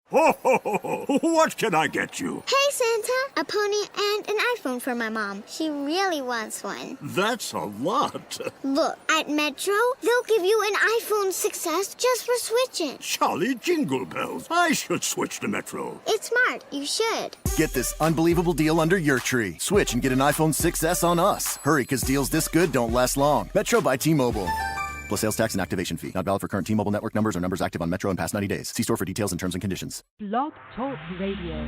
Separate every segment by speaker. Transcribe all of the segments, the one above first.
Speaker 1: Ho, ho, ho, ho. What can I get you?
Speaker 2: Hey, Santa! A pony and an iPhone for my mom. She really wants one.
Speaker 1: That's a lot.
Speaker 2: Look, at Metro, they'll give you an iPhone 6S just for switching.
Speaker 1: Jolly jingle bells. I should switch to Metro.
Speaker 2: It's smart. You should.
Speaker 3: Get this unbelievable deal under your tree. Switch and get an iPhone 6S on us. Hurry, because deals this good don't last long. Metro by T-Mobile. Plus sales tax and activation fee. Not valid for current T-Mobile network numbers or numbers active on Metro in past 90 days. See store for details and terms and conditions.
Speaker 4: Blog Talk Radio.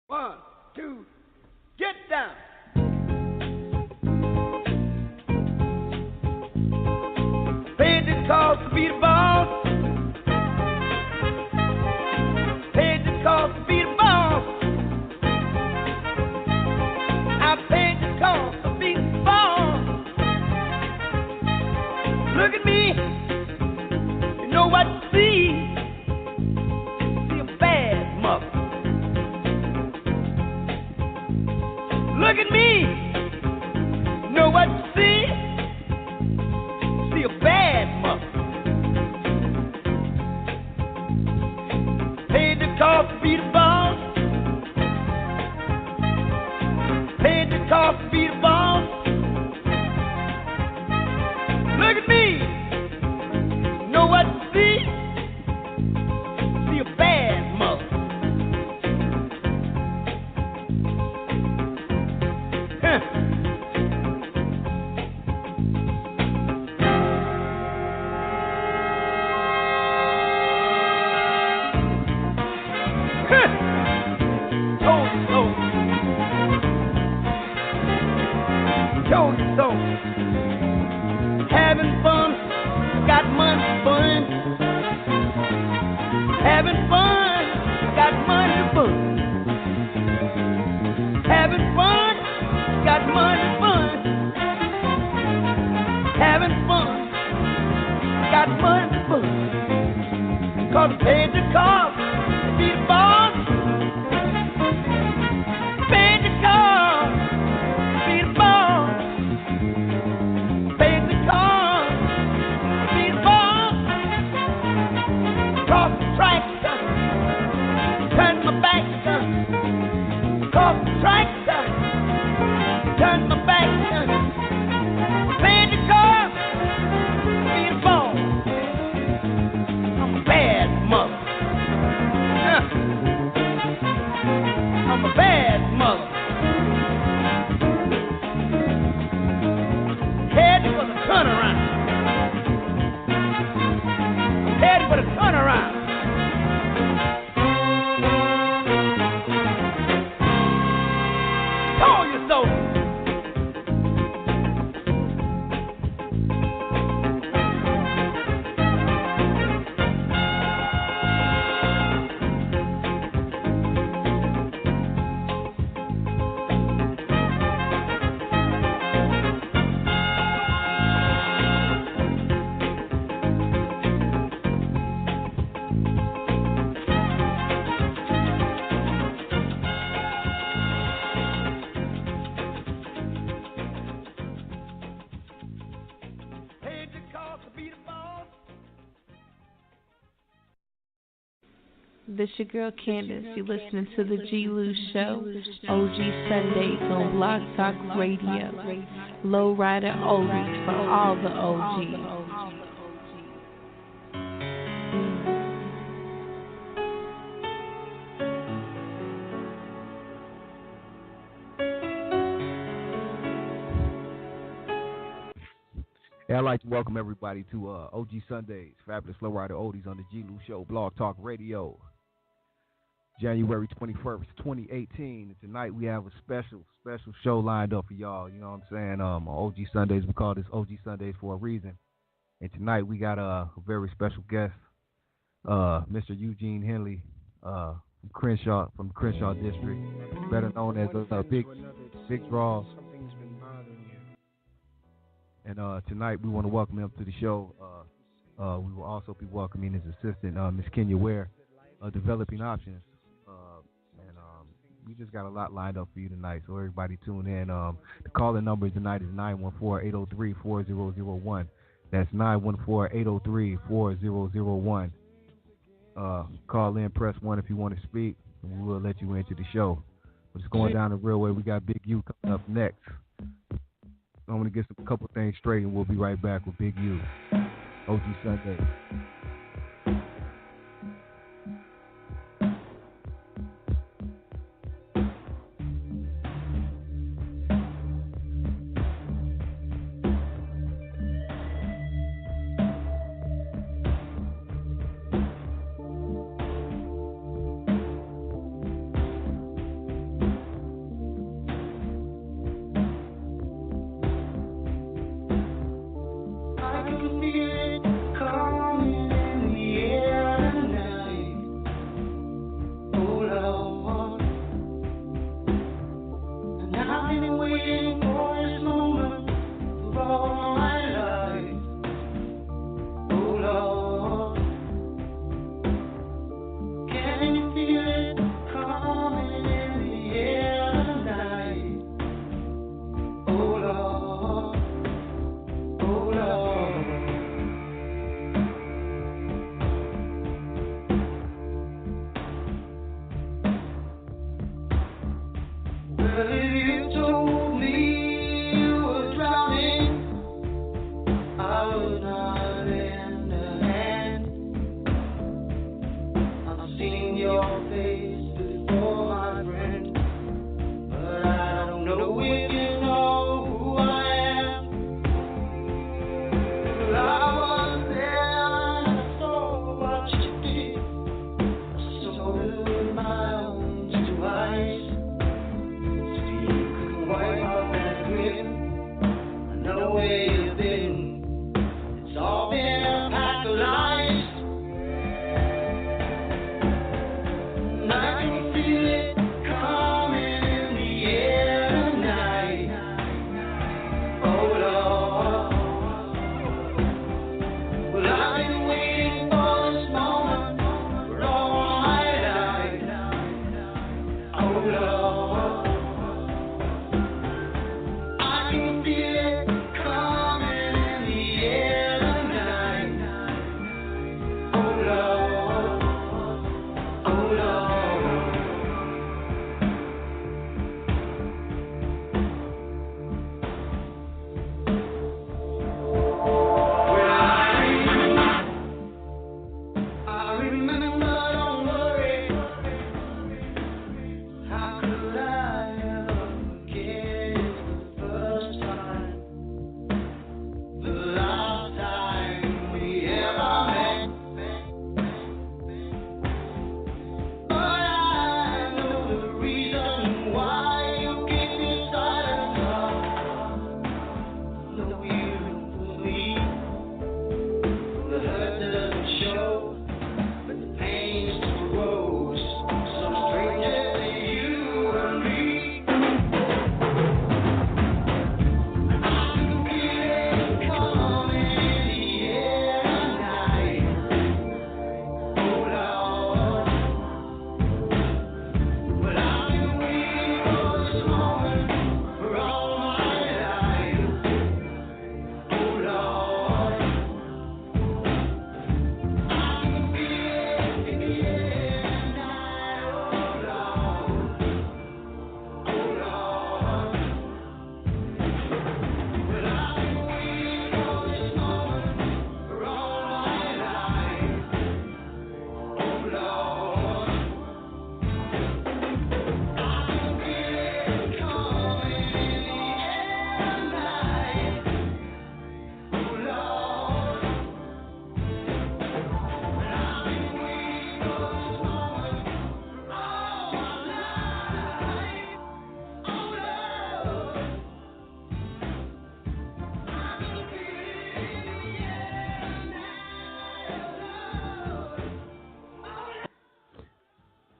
Speaker 5: One, two, get down. Paid the cost to be the boss. Paid the cost to be the boss. I paid the cost to be the boss. Look at me. You know what to see. See a bad mother. Look at me. You know what to see. See a bad mother. Paid the cost to be the boss. Paid the cost to be the boss. Look at me. Know what to see? See a bad mother. Huh. Huh. Told you so. Told you so. Having fun, got money fun. Having fun, got money fun. Having fun, got money fun. Having fun, got money fun. 'Cause I paid the cost to be the boss. Paid the cost to be the boss. Paid the cost to be the boss. Cross the tracks, turn my back, cross the tracks, turn my back. Paid the cost to be the boss. I'm a bad mother. I'm a bad mother. Headed for the turnaround. Headed for the turnaround. Told you so. Paid the cost to be the boss.
Speaker 4: This your girl Candace. You're listening to the G-Lew Show, OG Sundays on Blog Talk Radio. Lowrider Oldies for all the OGs.
Speaker 6: Hey, I'd like to welcome everybody to OG Sundays, Fabulous Lowrider Oldies on the G-Lew Show, Blog Talk Radio, January 21st, 2018. And tonight we have a special show lined up for y'all. You know what I'm saying? On OG Sundays, we call this OG Sundays for a reason. And tonight we got a very special guest, Mr. Eugene Henley from Crenshaw district, better known as a big draw. And tonight we want to welcome him to the show. We will also be welcoming his assistant, Miss Kenya Ware, Developing Options. And we just got a lot lined up for you tonight, so everybody tune in. The calling number tonight is 914-803-4001. That's 914-803-4001. Call in, press 1 if you want to speak, and we will let you into the show. But it's going down the real way. We got Big U coming up next. I'm going to get a couple things straight, and we'll be right back with Big U. OG Sunday.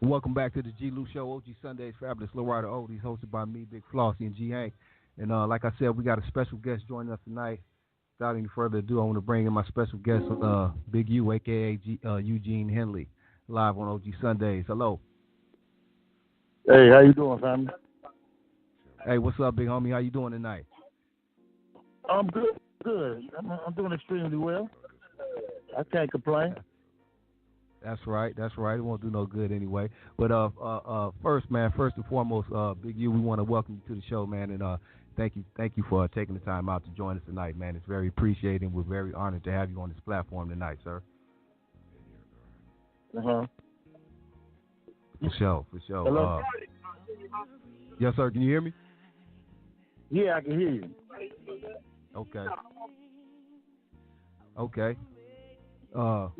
Speaker 6: Welcome back to the G-Lew Show, OG Sundays, Fabulous Lowrider Oldies, hosted by me, Big Flossy, and G-Hank. And like I said, we got a special guest joining us tonight. Without any further ado, I want to bring in my special guest, Big U, a.k.a. Eugene Henley, live on OG Sundays. Hello.
Speaker 7: Hey, how you doing, family?
Speaker 6: Hey, what's up, big homie? How you doing tonight?
Speaker 7: I'm good. good. I'm doing extremely well. I can't complain.
Speaker 6: That's right. It won't do no good anyway. But first and foremost, Big U, we want to welcome you to the show, man, and thank you for taking the time out to join us tonight, man. It's very appreciated, and we're very honored to have you on this platform tonight, sir.
Speaker 7: Uh-huh.
Speaker 6: For sure.
Speaker 7: Hello?
Speaker 6: Yes, sir. Can you hear me?
Speaker 7: Yeah, I can hear you.
Speaker 6: Okay.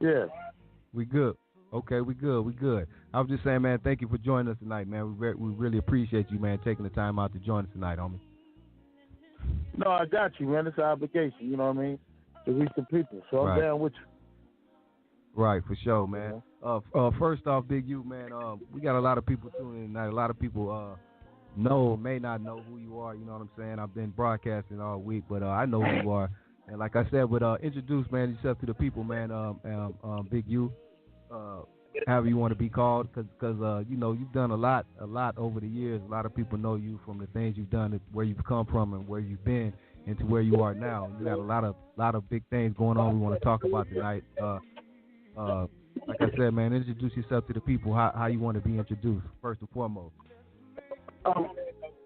Speaker 7: Yeah.
Speaker 6: We good. Okay, we good. I was just saying, man, thank you for joining us tonight, man. We really appreciate you, man, taking the time out to join us tonight, homie.
Speaker 7: No, I got you, man. It's an obligation, you know what I mean, to reach the people. So I'm down with you.
Speaker 6: Right, for sure, man. First off, Big U, man, we got a lot of people tuning in tonight. A lot of people may not know who you are, you know what I'm saying? I've been broadcasting all week, but I know who you are. And like I said, but introduce, man, yourself to the people, man, Big U, however you want to be called, because you know, you've done a lot over the years. A lot of people know you from the things you've done, where you've come from and where you've been, and to where you are now. You got a lot of big things going on we want to talk about tonight. Like I said, man, introduce yourself to the people, how you want to be introduced, first and foremost.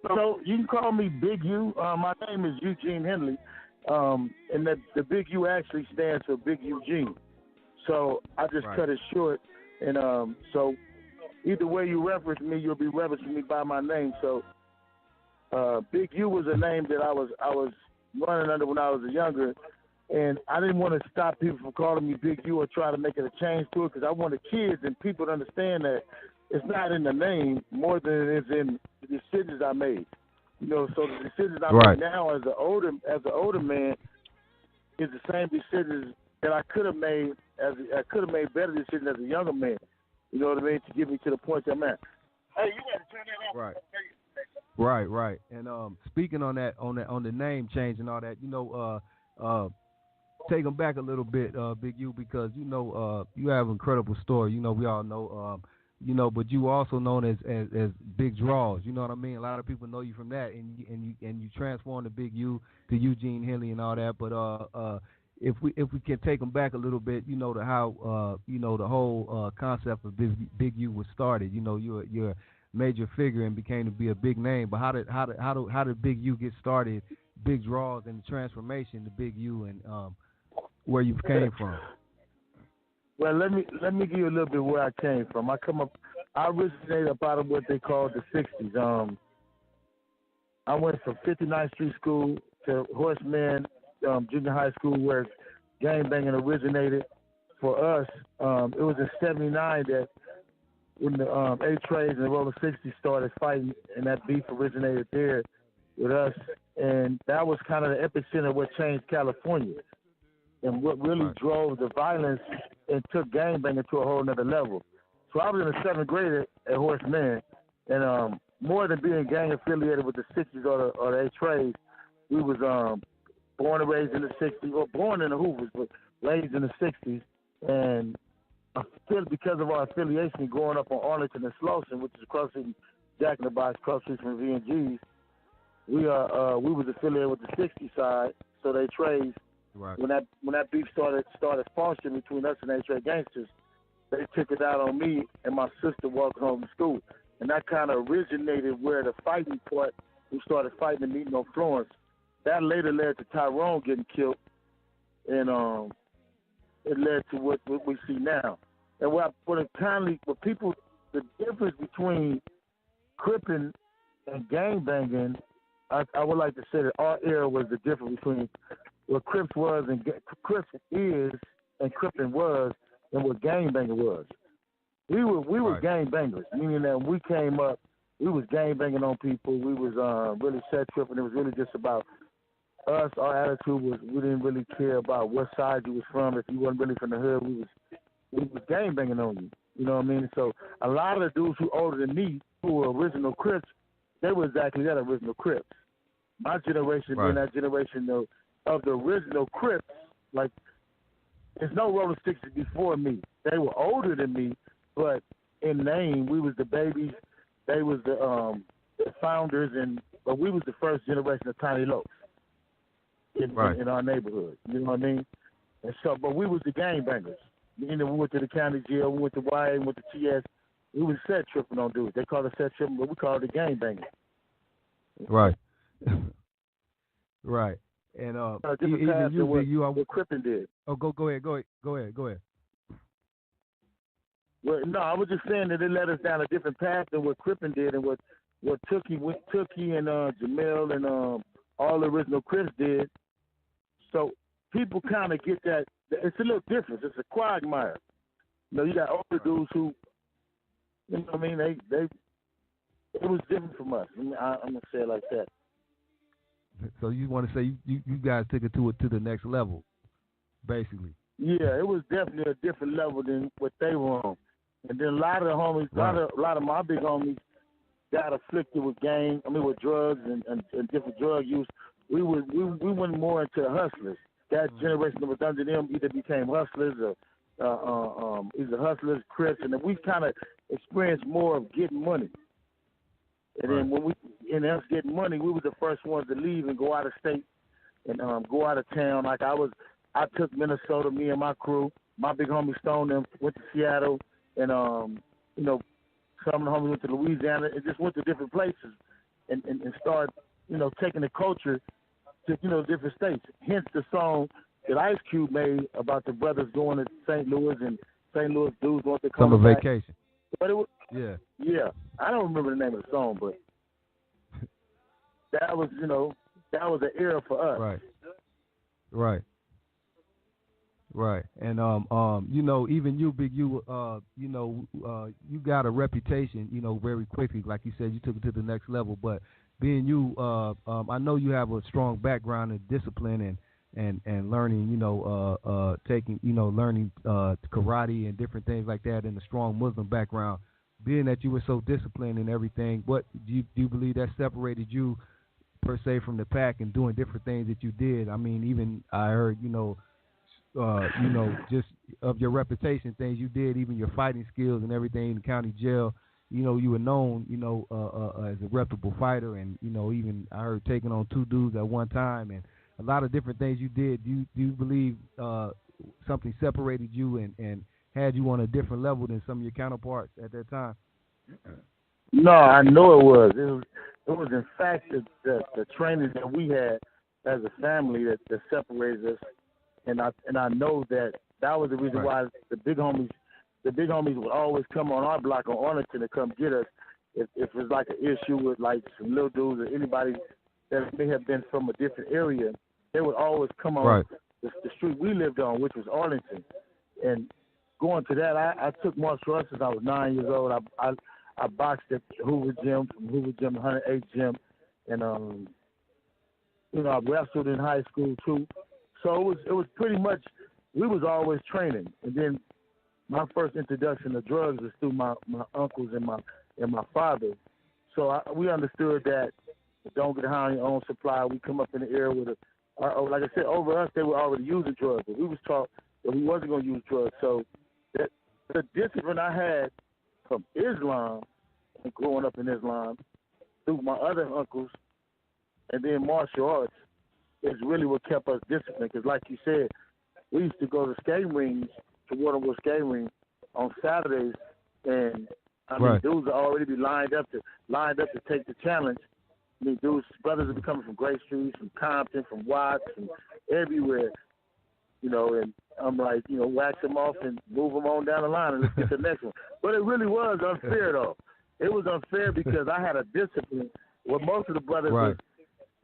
Speaker 7: So you can call me Big U. My name is Eugene Henley, and the Big U actually stands for Big Eugene. So I just cut it short, and so either way you reference me, you'll be referencing me by my name. So Big U was a name that I was running under when I was younger, and I didn't want to stop people from calling me Big U or try to make it a change to it, because I wanted kids and people to understand that it's not in the name more than it is in the decisions I made. You know, so the decisions I make now as an older man is the same decisions that I could have made better decisions as a younger man. You know what I mean? To get me to the point that I'm at. Hey, you got to turn that off.
Speaker 6: Right. And speaking on the name change and all that, you know, take them back a little bit, Big U, because you know you have an incredible story. You know, we all know. You know, but you also known as Big Draws. You know what I mean? A lot of people know you from that, and you transformed the Big U to Eugene Henley and all that. But if we can take them back a little bit, you know, to how you know, the whole concept of Big U was started. You know, you're a major figure and became to be a big name. But how did Big U get started? Big Draws and the transformation to Big U, and where you came from.
Speaker 7: Well, let me give you a little bit where I came from. I originated up out of what they call the 60s. I went from 59th Street School to Horseman Junior High School, where gangbanging originated. For us, it was in '79 that when the A-Trays and the Roller 60s started fighting, and that beef originated there with us. And that was kind of the epicenter of what changed California, and what really drove the violence and took gangbanging to a whole nother level. So I was in the 7th grade at Horseman, and more than being gang affiliated with the 60s or the A-Trays, we was born and raised in the 60s, or born in the Hoovers, but raised in the 60s. And because of our affiliation growing up on Arlington and Slauson, which is across from Jack in the Box, across from V&G's, we was affiliated with the 60 side, so they Trays.
Speaker 6: Right.
Speaker 7: When that beef started fostering between us and A-Tray gangsters, they took it out on me and my sister walking home from school, and that kind of originated where the fighting part. We started fighting and meeting on Florence. That later led to Tyrone getting killed, and it led to what we see now. And the difference between cripping and gangbanging, I would like to say that our era was the difference between what Crips was and Crips is and cripping was, and what gangbanging was. We were gangbangers, meaning that when we came up, we was gangbanging on people. We was really set tripping. It was really just about us. Our attitude was we didn't really care about what side you was from. If you wasn't really from the hood, we was gangbanging on you. You know what I mean? So a lot of the dudes who older than me, who were original Crips, they were exactly that, original Crips. My generation being that generation of the original Crips, like, there's no Roller 60s before me. They were older than me, but in name, we was the babies. They was the founders, but we was the first generation of Tiny Locs. in our neighborhood. You know what I mean? And so, but we was the gangbangers. Meaning we went to the county jail, we went to Ware, we went to TS. We was set tripping on dudes. They called us set tripping, but we called it gangbangers.
Speaker 6: Right. Right. And even
Speaker 7: what Crippen did.
Speaker 6: Oh, go ahead.
Speaker 7: Well, no, I was just saying that it led us down a different path than what Crippen did, and what Tookie and Jamel and all the original Crips did. So people kind of get that. It's a little different. It's a quagmire. You know, you got older dudes who, you know what I mean? They it was different from us. I'm gonna say it like that.
Speaker 6: So you want to say you guys took it to the next level, basically?
Speaker 7: Yeah, it was definitely a different level than what they were on. And then a lot of the homies, a lot of my big homies got afflicted with with drugs and different drug use. We went more into hustlers. That generation that was under them either became hustlers or either hustlers, Crips, and then we kind of experienced more of getting money. And then when us getting money, we were the first ones to leave and go out of state and go out of town. Like I took Minnesota, me and my crew. My big homie Stone them went to Seattle, and some of the homies went to Louisiana and just went to different places and started, taking the culture to, different states. Hence the song that Ice Cube made about the brothers going to St. Louis and St. Louis dudes going to come
Speaker 6: Summer
Speaker 7: back.
Speaker 6: Vacation.
Speaker 7: But it was,
Speaker 6: yeah.
Speaker 7: I don't remember the name of the song, but that was, that was an era for us.
Speaker 6: Right. And even you, Big U, you got a reputation, very quickly. Like you said, you took it to the next level. But being you, I know you have a strong background in discipline and learning, learning karate and different things like that, and a strong Muslim background. Being that you were so disciplined and everything, what do you believe that separated you per se from the pack and doing different things that you did? I mean, even I heard, just of your reputation, things you did, even your fighting skills and everything in the county jail. You were known, as a reputable fighter, and even I heard taking on 2 dudes at one time, and a lot of different things you did. Do you believe something separated you and had you on a different level than some of your counterparts at that time?
Speaker 7: No, I know it was. It was in fact the training that we had as a family that separated us, and I know that was the reason why the big homies would always come on our block on Arlington to come get us if it's like an issue with like some little dudes or anybody that may have been from a different area. They would always come on the street we lived on, which was Arlington. And going to that, I took martial arts since I was 9 years old. I boxed at Hoover Gym, from Hoover Gym to 108 Gym, and I wrestled in high school too. So it was pretty much, we was always training. And then my first introduction to drugs was through my uncles and my father. So we understood that don't get high on your own supply. We come up in the era with like I said, over us they were already using drugs, but we was taught that we wasn't going to use drugs. So the discipline I had from Islam and growing up in Islam through my other uncles and then martial arts is really what kept us disciplined. Because like you said, we used to go to skating rings, to Waterwood skating ring on Saturdays, and mean, dudes would already be lined up to take the challenge. I mean, brothers would be coming from Gray Street, from Compton, from Watts, from everywhere, and I'm like, wax them off and move them on down the line and let's get the next one. But it really was unfair, though. It was unfair because I had a discipline where most of the brothers was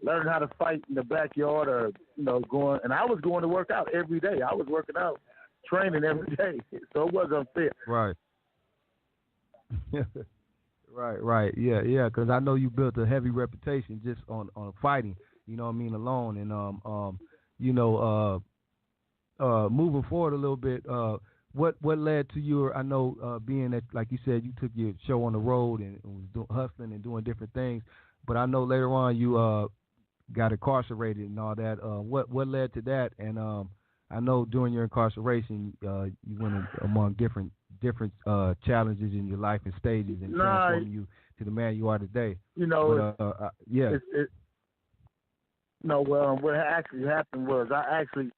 Speaker 7: learning how to fight in the backyard or, going, and I was going to work out every day. I was working out, training every day. So it was unfair.
Speaker 6: Right. Right. Yeah, because I know you built a heavy reputation just on fighting, alone. And, moving forward a little bit, what led to your, I know, being that, like you said, you took your show on the road and was hustling and doing different things, but I know later on you got incarcerated and all that. What led to that? And I know during your incarceration, you went among different challenges in your life and stages and transforming you to the man you are today.
Speaker 7: No, well, what actually happened was I actually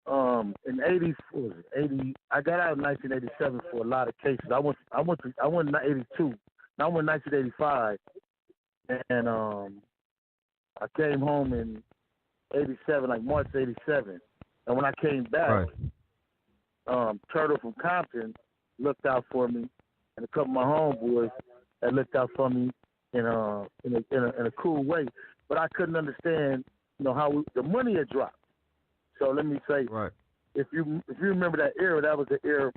Speaker 7: in 80, what was it, 80, I got out in 1987 for a lot of cases. I went in 82. I went in 1985, and I came home in 87, like March 87. And when I came back, Turtle from Compton looked out for me, and a couple of my homeboys that looked out for me in a cool way. But I couldn't understand, how the money had dropped. So let me say, if you remember that era, that was the era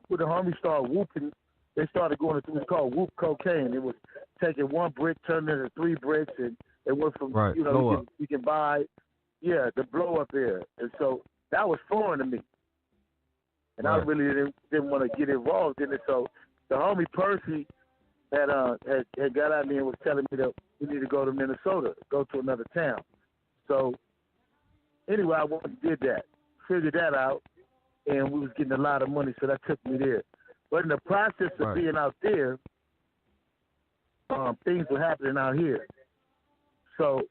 Speaker 7: where the homies started whooping. They started going to what's called whoop cocaine. It was taking one brick, turning it into 3 bricks, and it went from you can buy, the blow up era. And so that was foreign to me, and I really didn't want to get involved in it. So the homie Percy had got at me and was telling me that we need to go to Minnesota, go to another town. So anyway, I went and did that, figured that out, and we was getting a lot of money, so that took me there. But in the process of being out there, things were happening out here. So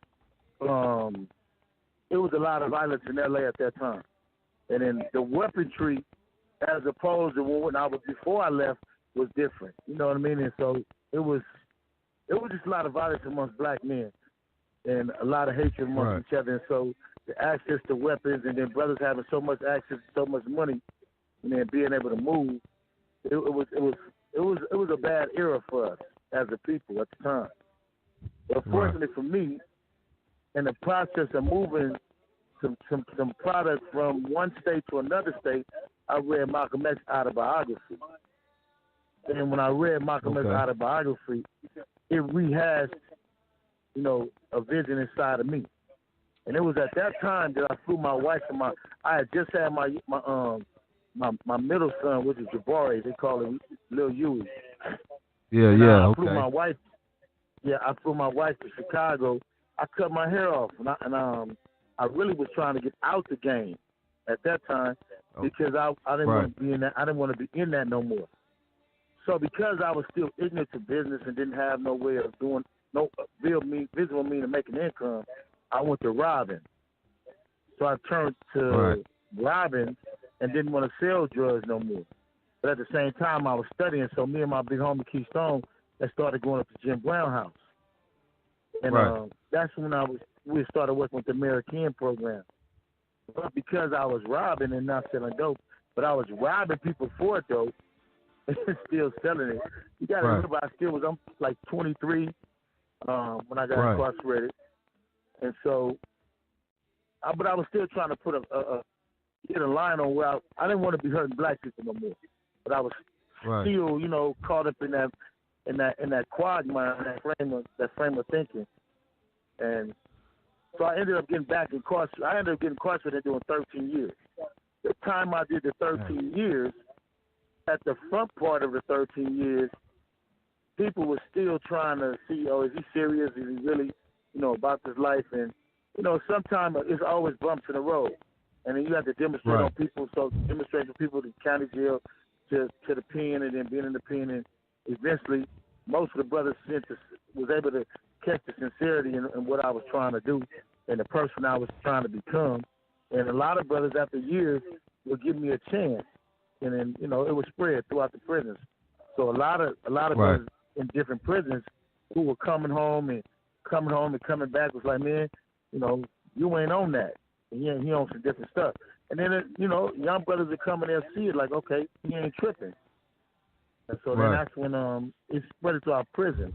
Speaker 7: it was a lot of violence in L.A. at that time. And then the weaponry, as opposed to when I was before I left, was different. You know what I mean? And so it was just a lot of violence amongst black men and a lot of hatred amongst each other. And so the access to weapons, and then brothers having so much access to so much money, and then being able to move, it was a bad era for us as a people at the time. But fortunately for me, in the process of moving some products from one state to another state, I read Malcolm X's autobiography. And when I read Malcolm X's autobiography, it rehashed, a vision inside of me. And it was at that time that I flew my wife and I had just had my middle son, which is Jabari. They call him Lil Huey. I flew my wife. Yeah, I flew my wife to Chicago. I cut my hair off, and I really was trying to get out the game at that time because I didn't want to be in that. I didn't want to be in that no more. So because I was still ignorant to business and didn't have no way of doing visible means of making income, I went to robbing. So I turned to robbing and didn't want to sell drugs no more. But at the same time, I was studying, so me and my big homie Keith Stone had started going up to Jim Brown house. And that's when we started working with the American program. But because I was robbing and not selling dope, but I was robbing people for dope and still selling it. You got to remember, I'm like 23 when I got incarcerated. And so, but I was still trying to put get a line on where I didn't want to be hurting black people no more. But I was still, caught up in that quagmire, that frame of thinking. And so I ended up getting back incarcerated. I ended up getting incarcerated and doing 13 years. The time I did the 13 years, at the front part of the 13 years, people were still trying to see, is he serious? Is he really, about this life? And, sometimes it's always bumps in the road. And then you have to demonstrate on people. So demonstrate to people the county jail to the pen, and then being in the pen. And eventually, most of the brothers was able to catch the sincerity in what I was trying to do and the person I was trying to become. And a lot of brothers, after years, would give me a chance. And then, it was spread throughout the prisons. So a lot of brothers in different prisons who were coming home and coming back was like, man, you ain't on that. And he on some different stuff. And then, young brothers would come in there and see it like, okay, he ain't tripping. And so then that's when it spread it to our prison.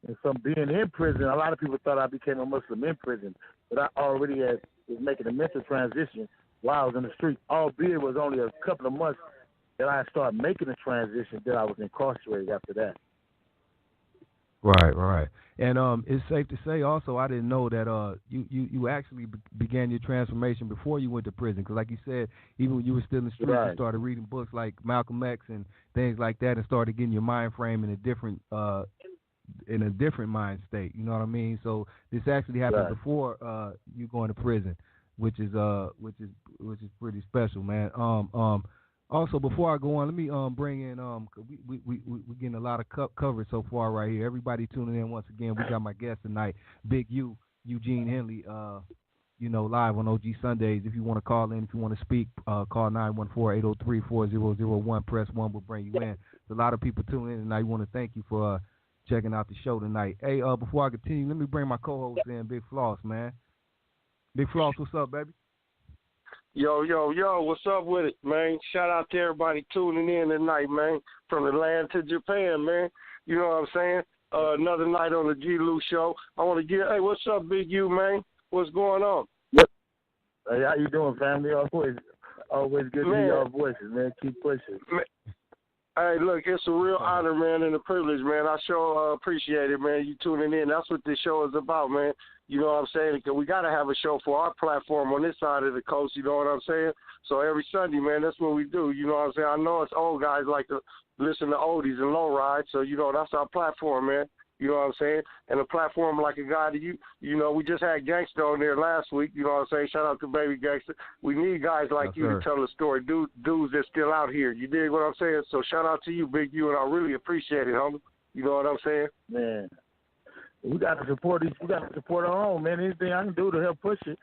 Speaker 7: And from being in prison, a lot of people thought I became a Muslim in prison, but I already was making a mental transition while I was in the street, albeit it was only a couple of months that I started making a transition that I was incarcerated after that.
Speaker 6: Right. And it's safe to say also, I didn't know that you actually began your transformation before you went to prison. Because like you said, even when you were still in the streets, you started reading books like Malcolm X and things like that, and started getting your mind frame in a different mind state. You know what I mean? So this actually happened before you going to prison, which is pretty special, man. Also, before I go on, let me bring in we're getting a lot of coverage so far right here. Everybody tuning in once again. We got my guest tonight, Big U, Eugene, Henley, live on OG Sundays. If you want to call in, if you want to speak, call 914-803-4001. Press 1 will bring you in. There's a lot of people tuning in tonight. I want to thank you for checking out the show tonight. Hey, before I continue, let me bring my co-host in, Big Floss, man. Big Floss, what's up, baby?
Speaker 8: Yo, what's up with it, man? Shout out to everybody tuning in tonight, man. From the land to Japan, man. You know what I'm saying? Another night on the G-Lew show. I want to hey, what's up, Big U, man? What's going on?
Speaker 7: Hey, how you doing, family? Always good to hear your voices, man. Keep pushing.
Speaker 8: Man. Hey, look, it's a real honor, man, and a privilege, man. I sure appreciate it, man, you tuning in. That's what this show is about, man. You know what I'm saying? Because we got to have a show for our platform on this side of the coast, you know what I'm saying? So every Sunday, man, that's what we do, you know what I'm saying? I know it's old guys like to listen to oldies and lowride, so, that's our platform, man. You know what I'm saying? And a platform like a guy that we just had Gangsta on there last week. You know what I'm saying? Shout out to Baby Gangsta. We need guys like you to tell the story. Dudes that's still out here. You dig what I'm saying? So shout out to you, Big U, and I really appreciate it, homie. You know what I'm saying?
Speaker 7: Man, we got to support these. We got to support our own, man. Anything I can do to help push it.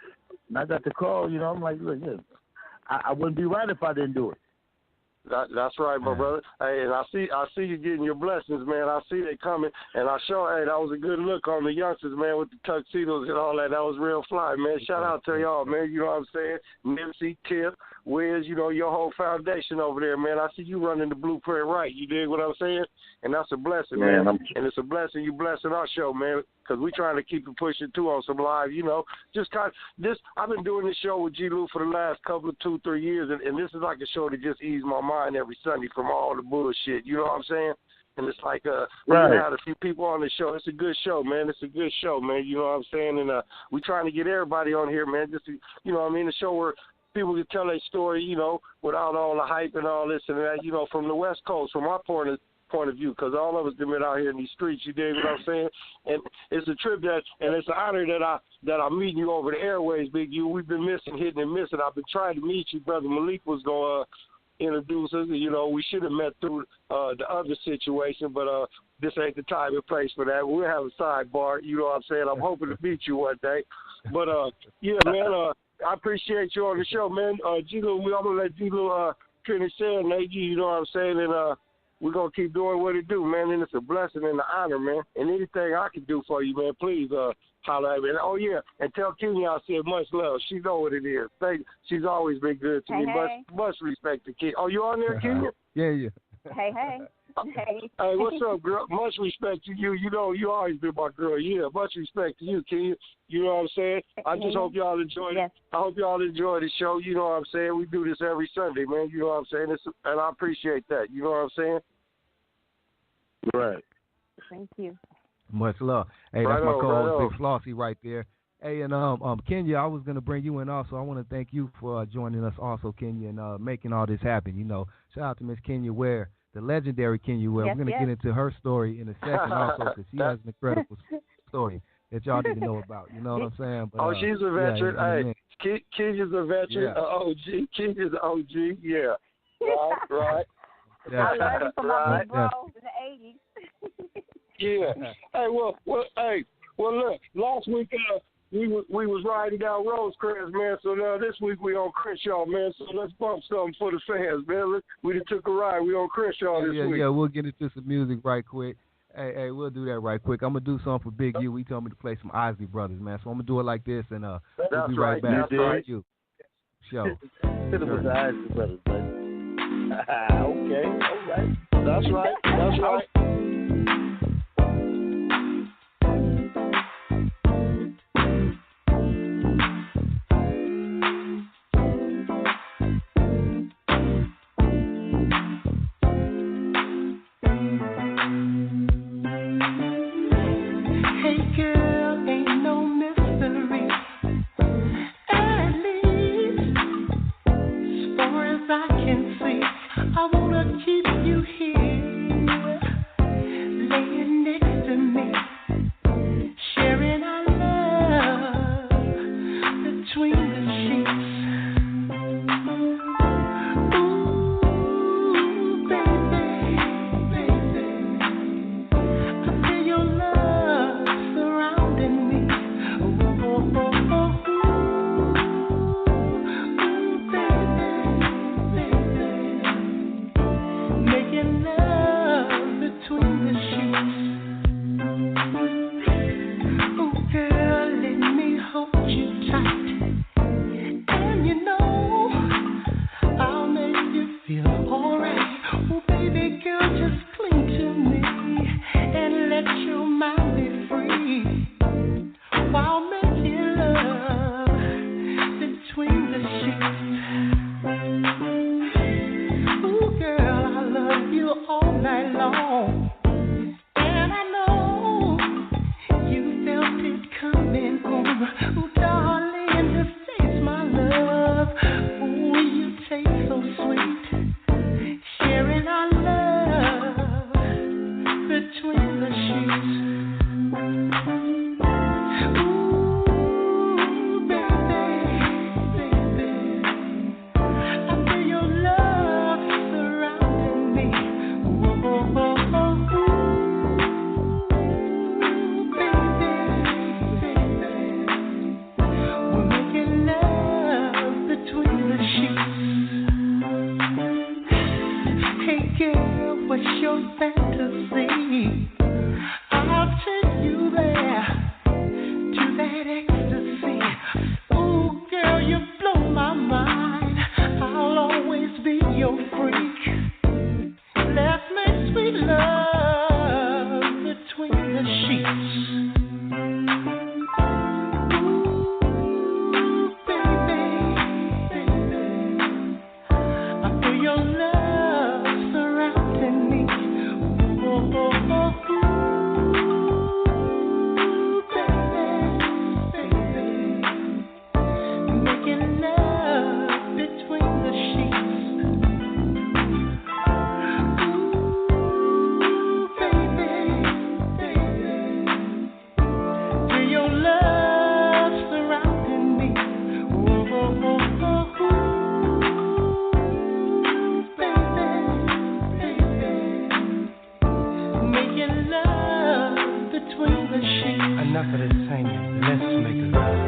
Speaker 7: And I got the call. I'm like, look, I wouldn't be right if I didn't do it.
Speaker 8: That's right, my brother. Hey, and I see you getting your blessings, man. I see they coming, and that was a good look on the youngsters, man, with the tuxedos and all that. That was real fly, man. Shout out to y'all, man. You know what I'm saying? Nipsey, Tip, Wiz, your whole foundation over there, man. I see you running the blueprint right. You dig what I'm saying? And that's a blessing, man. And it's a blessing you blessing our show, man, because we trying to keep it pushing, too, on some live, I've been doing this show with G-Lew for the last couple of 2-3 years, and this is like a show to just ease my mind every Sunday from all the bullshit. You know what I'm saying? And it's like we had a few people on the show. It's a good show, man. It's a good show, man. You know what I'm saying? And we trying to get everybody on here, man, just to, a show where people can tell their story, without all the hype and all this and that, from the West Coast, from our point of view, because all of us have been out here in these streets, you dig what I'm saying? And it's a trip and it's an honor that I'm meeting you over the airways, Big U. We've been hitting and missing. I've been trying to meet you. Brother Malik was going to introduce us. We should have met through the other situation, but this ain't the time and place for that. We'll have a sidebar, you know what I'm saying? I'm hoping to meet you one day. But, man, I appreciate you on the show, man. G-Lew, I'm going to let G-Lew finish saying, you know what I'm saying? And we're going to keep doing what it do, man, and it's a blessing and an honor, man. And anything I can do for you, man, please holler at me. And, and tell Kenya I said much love. She know what it is. She's always been good to me.
Speaker 9: Hey.
Speaker 8: Much respect to Kenya. Oh, you on there, Kenya?
Speaker 6: Yeah.
Speaker 9: Hey.
Speaker 8: Hey, what's up, girl? Much respect to you. You always been my girl. Yeah, much respect to you, Kenya. You know what I'm saying? I just hope y'all enjoy it.
Speaker 9: Yes.
Speaker 8: I hope y'all enjoy the show. You know what I'm saying? We do this every Sunday, man. You know what I'm saying? And I appreciate that. You know what I'm saying?
Speaker 7: Right.
Speaker 9: Thank you.
Speaker 6: Much love. Hey, that's my co-host, Big Flossy, right there. Hey, and Kenya, I was gonna bring you in also. I want to thank you for joining us also, Kenya, and making all this happen. Shout out to Miss Kenya Ware, the legendary Kenya Ware.
Speaker 9: Yes,
Speaker 6: We're gonna get into her story in a second also, because she has an incredible story that y'all need to know about. You know what I'm saying? But,
Speaker 8: she's a veteran. Hey, Kenya's a veteran.
Speaker 6: Yeah.
Speaker 8: OG. Kenya's an OG. Yeah. Right.
Speaker 6: Yeah.
Speaker 9: I learned it from my big bro in the 80s.
Speaker 8: Yeah. Hey, well, look. Last week we was riding down Rosecrans, man. So now this week we on Crenshaw, man. So let's bump something for the fans, man. We done took a ride. We on Crenshaw this week.
Speaker 6: Yeah, we'll get into some music right quick. Hey, we'll do that right quick. I'm gonna do something for Big U. He told me to play some Isley Brothers, man. So I'm gonna do it like this, and we'll be right back.
Speaker 8: That's right.
Speaker 6: You. Show.
Speaker 7: Hit it with the Isley Brothers, baby. Okay, all right.
Speaker 8: That's right.
Speaker 10: Your love surrounding me. Ooh,
Speaker 5: fantasy. I'll take you there to that ecstasy. Ooh, girl, you blow my mind. I'll always be your freak. Let's make sweet love between the sheets. Enough of this singing. Let's make love.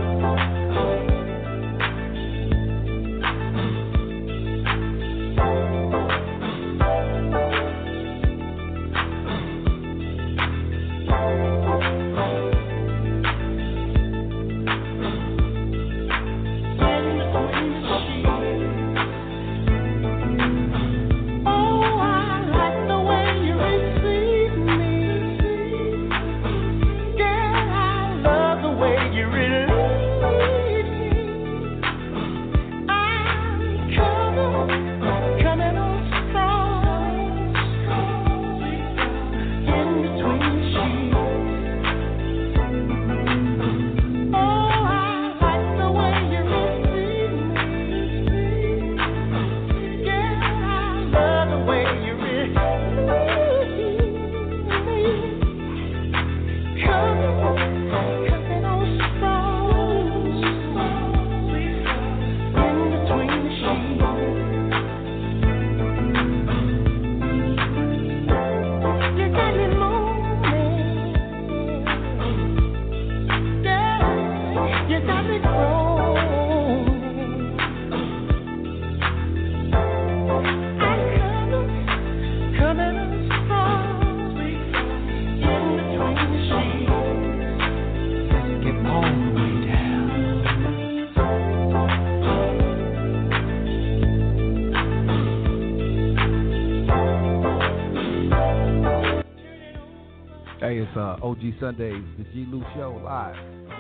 Speaker 6: OG Sundays, the G-Lew Show live.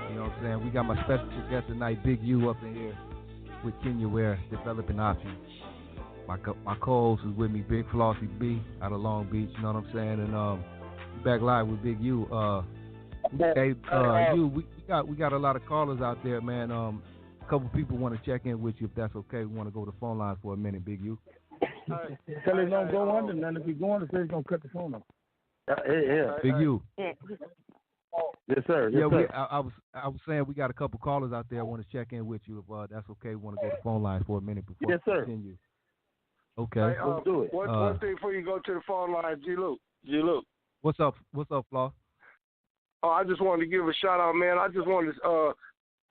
Speaker 6: You know what I'm saying? We got my special guest tonight, Big U, up in here with Kenya Ware, developing options. My co-host is with me, Big Flossy B, out of Long Beach. You know what I'm saying? And back live with Big U. Hey, U, we got a lot of callers out there, man. A couple people want to check in with you, if that's okay. We want to go to the phone line for a minute, Big U.
Speaker 7: Tell him don't go under, and if he's going, he's going to cut the phone off. Yeah.
Speaker 6: Big U.
Speaker 7: Yes, sir. Yes,
Speaker 6: yeah,
Speaker 7: sir.
Speaker 6: I was saying we got a couple callers out there. I want to check in with you if that's okay. We want to go to the phone line for a minute before
Speaker 7: yes,
Speaker 6: we
Speaker 7: sir.
Speaker 6: continue. Okay.
Speaker 8: Hey,
Speaker 7: let's do it.
Speaker 8: One thing before you go to the phone line, G-Lew.
Speaker 6: What's up, Flaw?
Speaker 8: Oh, I just wanted to give a shout out, man. I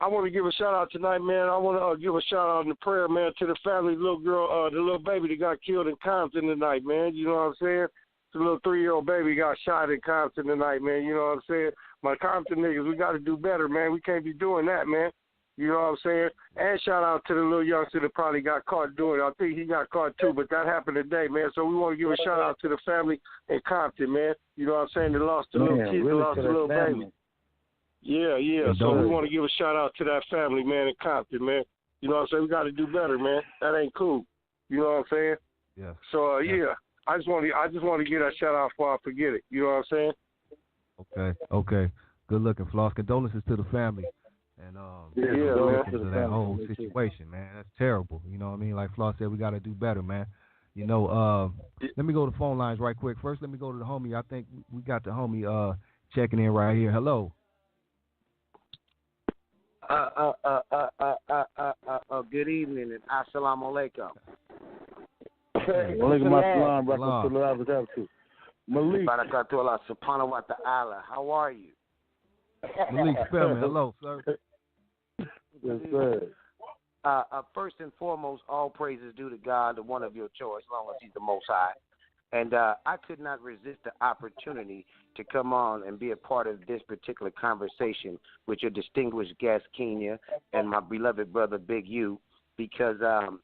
Speaker 8: want to give a shout out tonight, man. I want to give a shout out in the prayer, man, to the family, little girl, the little baby that got killed in Compton tonight, man. You know what I'm saying? The little 3-year-old baby got shot in Compton tonight, man. You know what I'm saying? My Compton niggas, we got to do better, man. We can't be doing that, man. You know what I'm saying? And shout out to the little youngster that probably got caught doing it. I think he got caught too, but that happened today, man. So we want to give a shout out to the family in Compton, man. You know what I'm saying? They lost the little kid, they lost the little baby. Yeah. So we want to give a shout out to that family, man, in Compton, man. You know what I'm saying? We got to do better, man. That ain't cool. You know what I'm saying?
Speaker 6: Yeah.
Speaker 8: So yeah. I just want to give that shout out before I forget it. You know what I'm
Speaker 6: saying? Okay. Good looking, Floss. Condolences to the family. And
Speaker 8: to
Speaker 6: that whole situation, man. That's terrible. You know what I mean? Like Floss said, we got to do better, man. You know, let me go to the phone lines right quick. First, let me go to the homie. I think we got the homie checking in right here. Hello.
Speaker 10: Good evening and assalamu alaikum.
Speaker 7: Malik.
Speaker 10: Barakatullah subhanahu wa ta'ala. How are you?
Speaker 6: Malik, spell me. Hello, sir.
Speaker 7: Yes, sir.
Speaker 10: First and foremost, all praise is due to God, the one of your choice, as long as he's the Most High. And I could not resist the opportunity to come on and be a part of this particular conversation with your distinguished guest, Kenya, and my beloved brother, Big U, because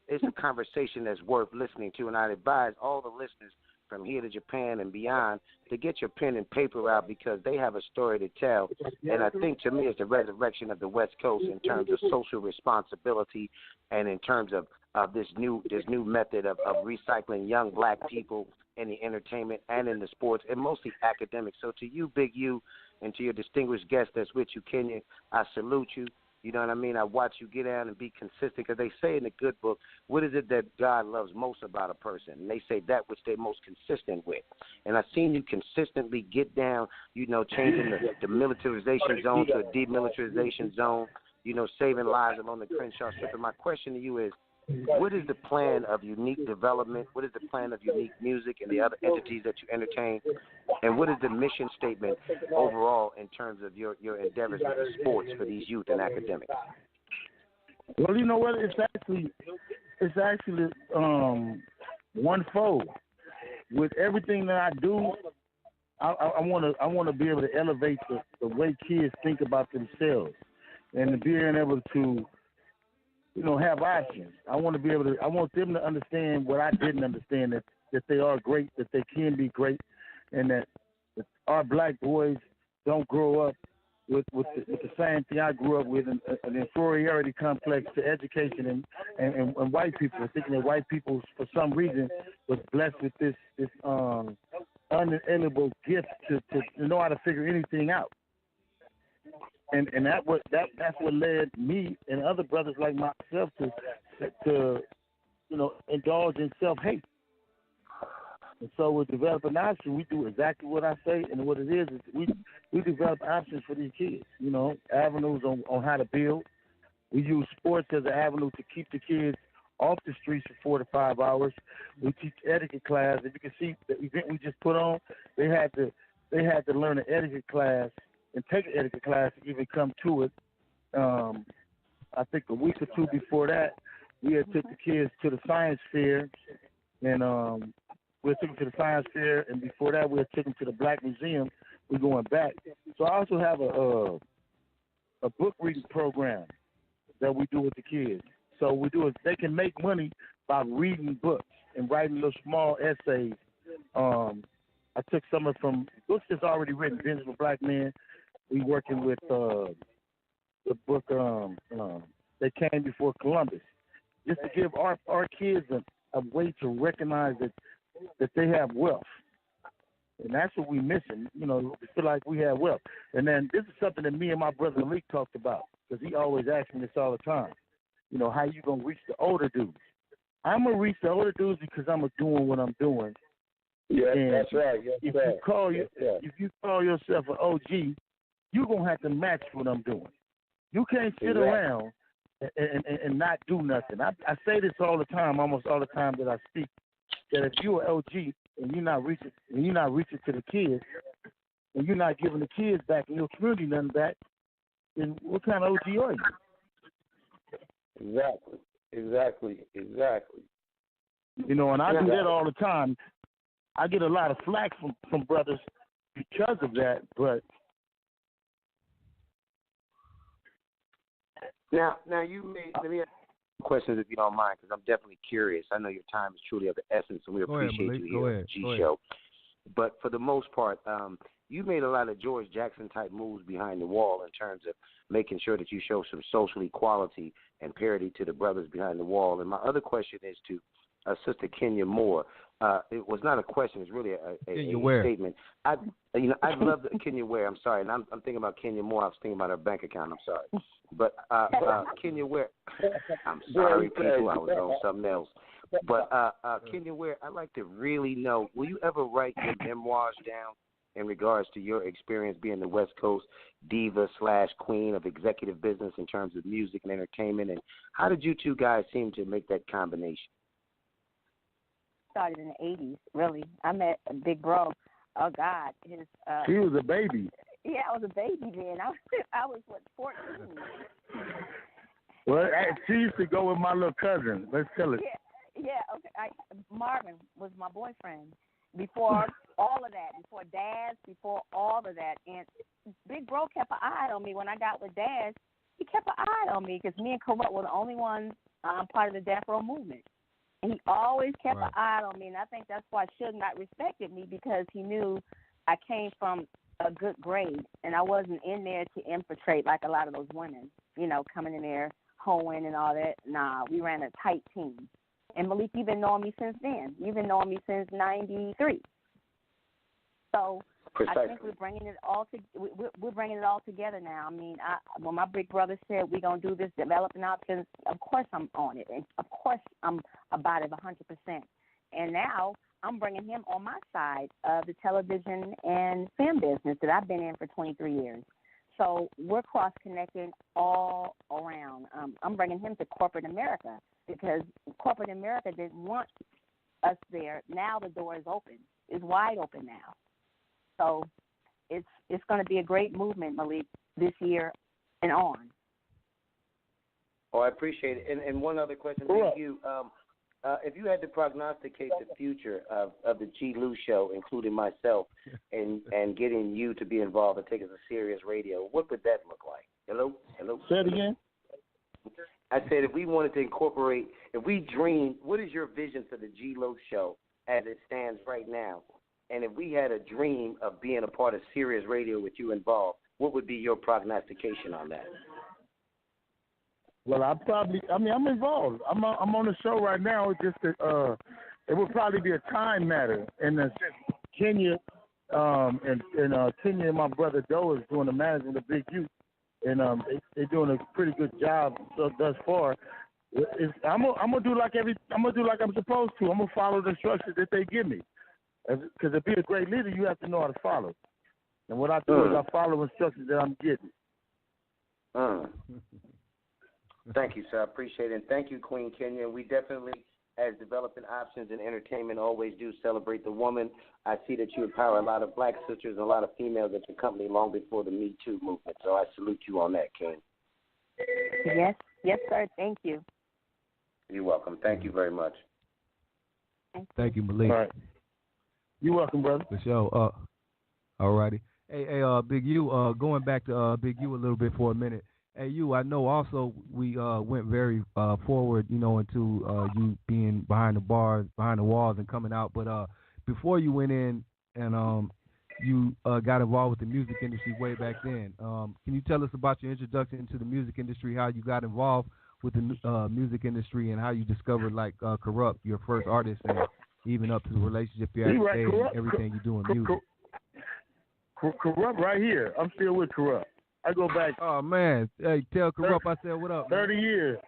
Speaker 10: it's a conversation that's worth listening to. And I advise all the listeners from here to Japan and beyond to get your pen and paper out because they have a story to tell. And I think, to me, it's the resurrection of the West Coast in terms of social responsibility and in terms of this new method of recycling young black people in the entertainment and in the sports, and mostly academic. So to you, Big U, and to your distinguished guest that's with you, Kenya, I salute you. You know what I mean? I watch you get down and be consistent because they say in the good book, what is it that God loves most about a person? And they say that which they're most consistent with. And I've seen you consistently get down, you know, changing the militarization zone to a demilitarization zone, you know, saving lives along the Crenshaw Strip. And my question to you is, what is the plan of unique development? What is the plan of unique music and the other entities that you entertain? And what is the mission statement overall in terms of your endeavors with the sports for these youth and academics?
Speaker 7: Well, you know what? It's actually onefold. With everything that I do, I want to be able to elevate the way kids think about themselves and to be able to, you know, have options. I want them to understand what I didn't understand, that they are great, that they can be great, and that our black boys don't grow up with the same thing I grew up with, an inferiority complex to education and white people, thinking that white people, for some reason, was blessed with this unalienable gift to know how to figure anything out. And that's what led me and other brothers like myself to you know, indulge in self-hate. And so with developing options, we do exactly what I say, and what it is we develop options for these kids. You know, avenues on how to build. We use sports as an avenue to keep the kids off the streets for 4 to 5 hours. We teach etiquette class. If you can see the event we just put on, they had to learn an etiquette class and take an etiquette class to even come to it. I think a week or two before that, we had took the kids to the science fair, and we took them to the science fair, and before that, we had took them to the Black Museum. We're going back. So I also have a book reading program that we do with the kids. So we do is they can make money by reading books and writing little small essays. I took some of from books that's already written. Benjamin Black Man. We working with the book They Came Before Columbus, just to give our kids a way to recognize that they have wealth. And that's what we're missing. You know, we feel like we have wealth. And then this is something that me and my brother Malik talked about, because he always asks me this all the time. You know, how you going to reach the older dudes? I'm going to reach the older dudes because I'm doing what I'm doing.
Speaker 11: Yeah,
Speaker 7: and
Speaker 11: that's right. Yes,
Speaker 7: if you call yourself an OG, you're going to have to match what I'm doing. You can't sit around and not do nothing. I say this all the time, almost all the time that I speak, that if you're an OG and you're not reaching to the kids, and you're not giving the kids back in your community nothing back, then what kind of OG are you?
Speaker 11: Exactly.
Speaker 7: You know, and I do that all the time. I get a lot of flack from brothers because of that, but
Speaker 10: Now you let me ask you questions if you don't mind, because I'm definitely curious. I know your time is truly of the essence, and we appreciate you here at the G Show. But for the most part, you made a lot of George Jackson type moves behind the wall in terms of making sure that you show some social equality and parity to the brothers behind the wall. And my other question is to Sister Kenya Moore. It was not a question; it's really a statement. I'd love Kenya Ware. I'm sorry, and I'm thinking about Kenya Moore. I was thinking about her bank account. I'm sorry, but Kenya Ware. I'm sorry, people. I was on something else. But Kenya Ware, I'd like to really know: will you ever write your memoirs down in regards to your experience being the West Coast diva / queen of executive business in terms of music and entertainment? And how did you two guys seem to make that combination?
Speaker 9: Started in the 80s, really. I met Big Bro. Oh, God.
Speaker 7: She was a baby.
Speaker 9: Yeah, I was a baby then. I was 14?
Speaker 7: Well, she used to go with my little cousin. Let's tell it.
Speaker 9: Yeah, okay. Marvin was my boyfriend. before all of that, before Daz, before all of that. And Big Bro kept an eye on me when I got with Daz. He kept an eye on me because me and Corrupt were the only ones part of the Death Row movement. And he always kept an eye on me, and I think that's why Suge not respected me, because he knew I came from a good grade, and I wasn't in there to infiltrate like a lot of those women, you know, coming in there, hoeing and all that. Nah, we ran a tight team. And Malik, you've been knowing me since then. You've been knowing me since '93. So
Speaker 10: Precisely.
Speaker 9: I think we're bringing it all we're bringing it all together now. I mean, when my big brother said we're gonna do this developing options, of course I'm on it, and of course I'm about it 100%. And now I'm bringing him on my side of the television and film business that I've been in for 23 years. So we're cross-connecting all around. I'm bringing him to corporate America because corporate America didn't want us there. Now the door is open. It's wide open now. So it's going to be a great movement, Malik, this year and on.
Speaker 10: Oh, I appreciate it. And one other question for you. If you had to prognosticate the future of the G-Lew show, including myself, and getting you to be involved and take us to serious radio, what would that look like? Hello?
Speaker 7: Say it again.
Speaker 10: I said if we wanted to incorporate, if we dream, what is your vision for the G-Lew show as it stands right now? And if we had a dream of being a part of Sirius Radio with you involved, what would be your prognostication on that?
Speaker 7: Well, I'm involved. I'm on the show right now. It's just that it would probably be a time matter. And Kenya Kenya and my brother Doe is doing the management of Big U, and they're doing a pretty good job thus far. I'm gonna do like I'm supposed to. I'm gonna follow the instructions that they give me. Because to be a great leader, you have to know how to follow. And what I do is I follow instructions that I'm getting.
Speaker 10: Thank you, sir. I appreciate it. And thank you, Queen Kenya. We definitely, as developing options in entertainment, always do celebrate the woman. I see that you empower a lot of black sisters and a lot of females at your company long before the Me Too movement. So I salute you on that, King.
Speaker 9: Yes, sir. Thank you.
Speaker 10: You're welcome. Thank you very much.
Speaker 6: Thank you, Malik.
Speaker 7: All right. You're welcome, brother.
Speaker 6: For sure. All righty. Hey, Big U, going back to Big U a little bit for a minute. Hey, you, I know also we went very forward, you know, into you being behind the bars, behind the walls and coming out. But before you went in and you got involved with the music industry way back then, can you tell us about your introduction into the music industry, how you got involved with the music industry and how you discovered, like, Corrupt, your first artist, and even up to the relationship you have today and everything you do in music?
Speaker 7: Corrupt right here. I'm still with Corrupt. I go back.
Speaker 6: Oh, man. Hey, tell Corrupt I said what up,
Speaker 7: 30
Speaker 6: man.
Speaker 7: years.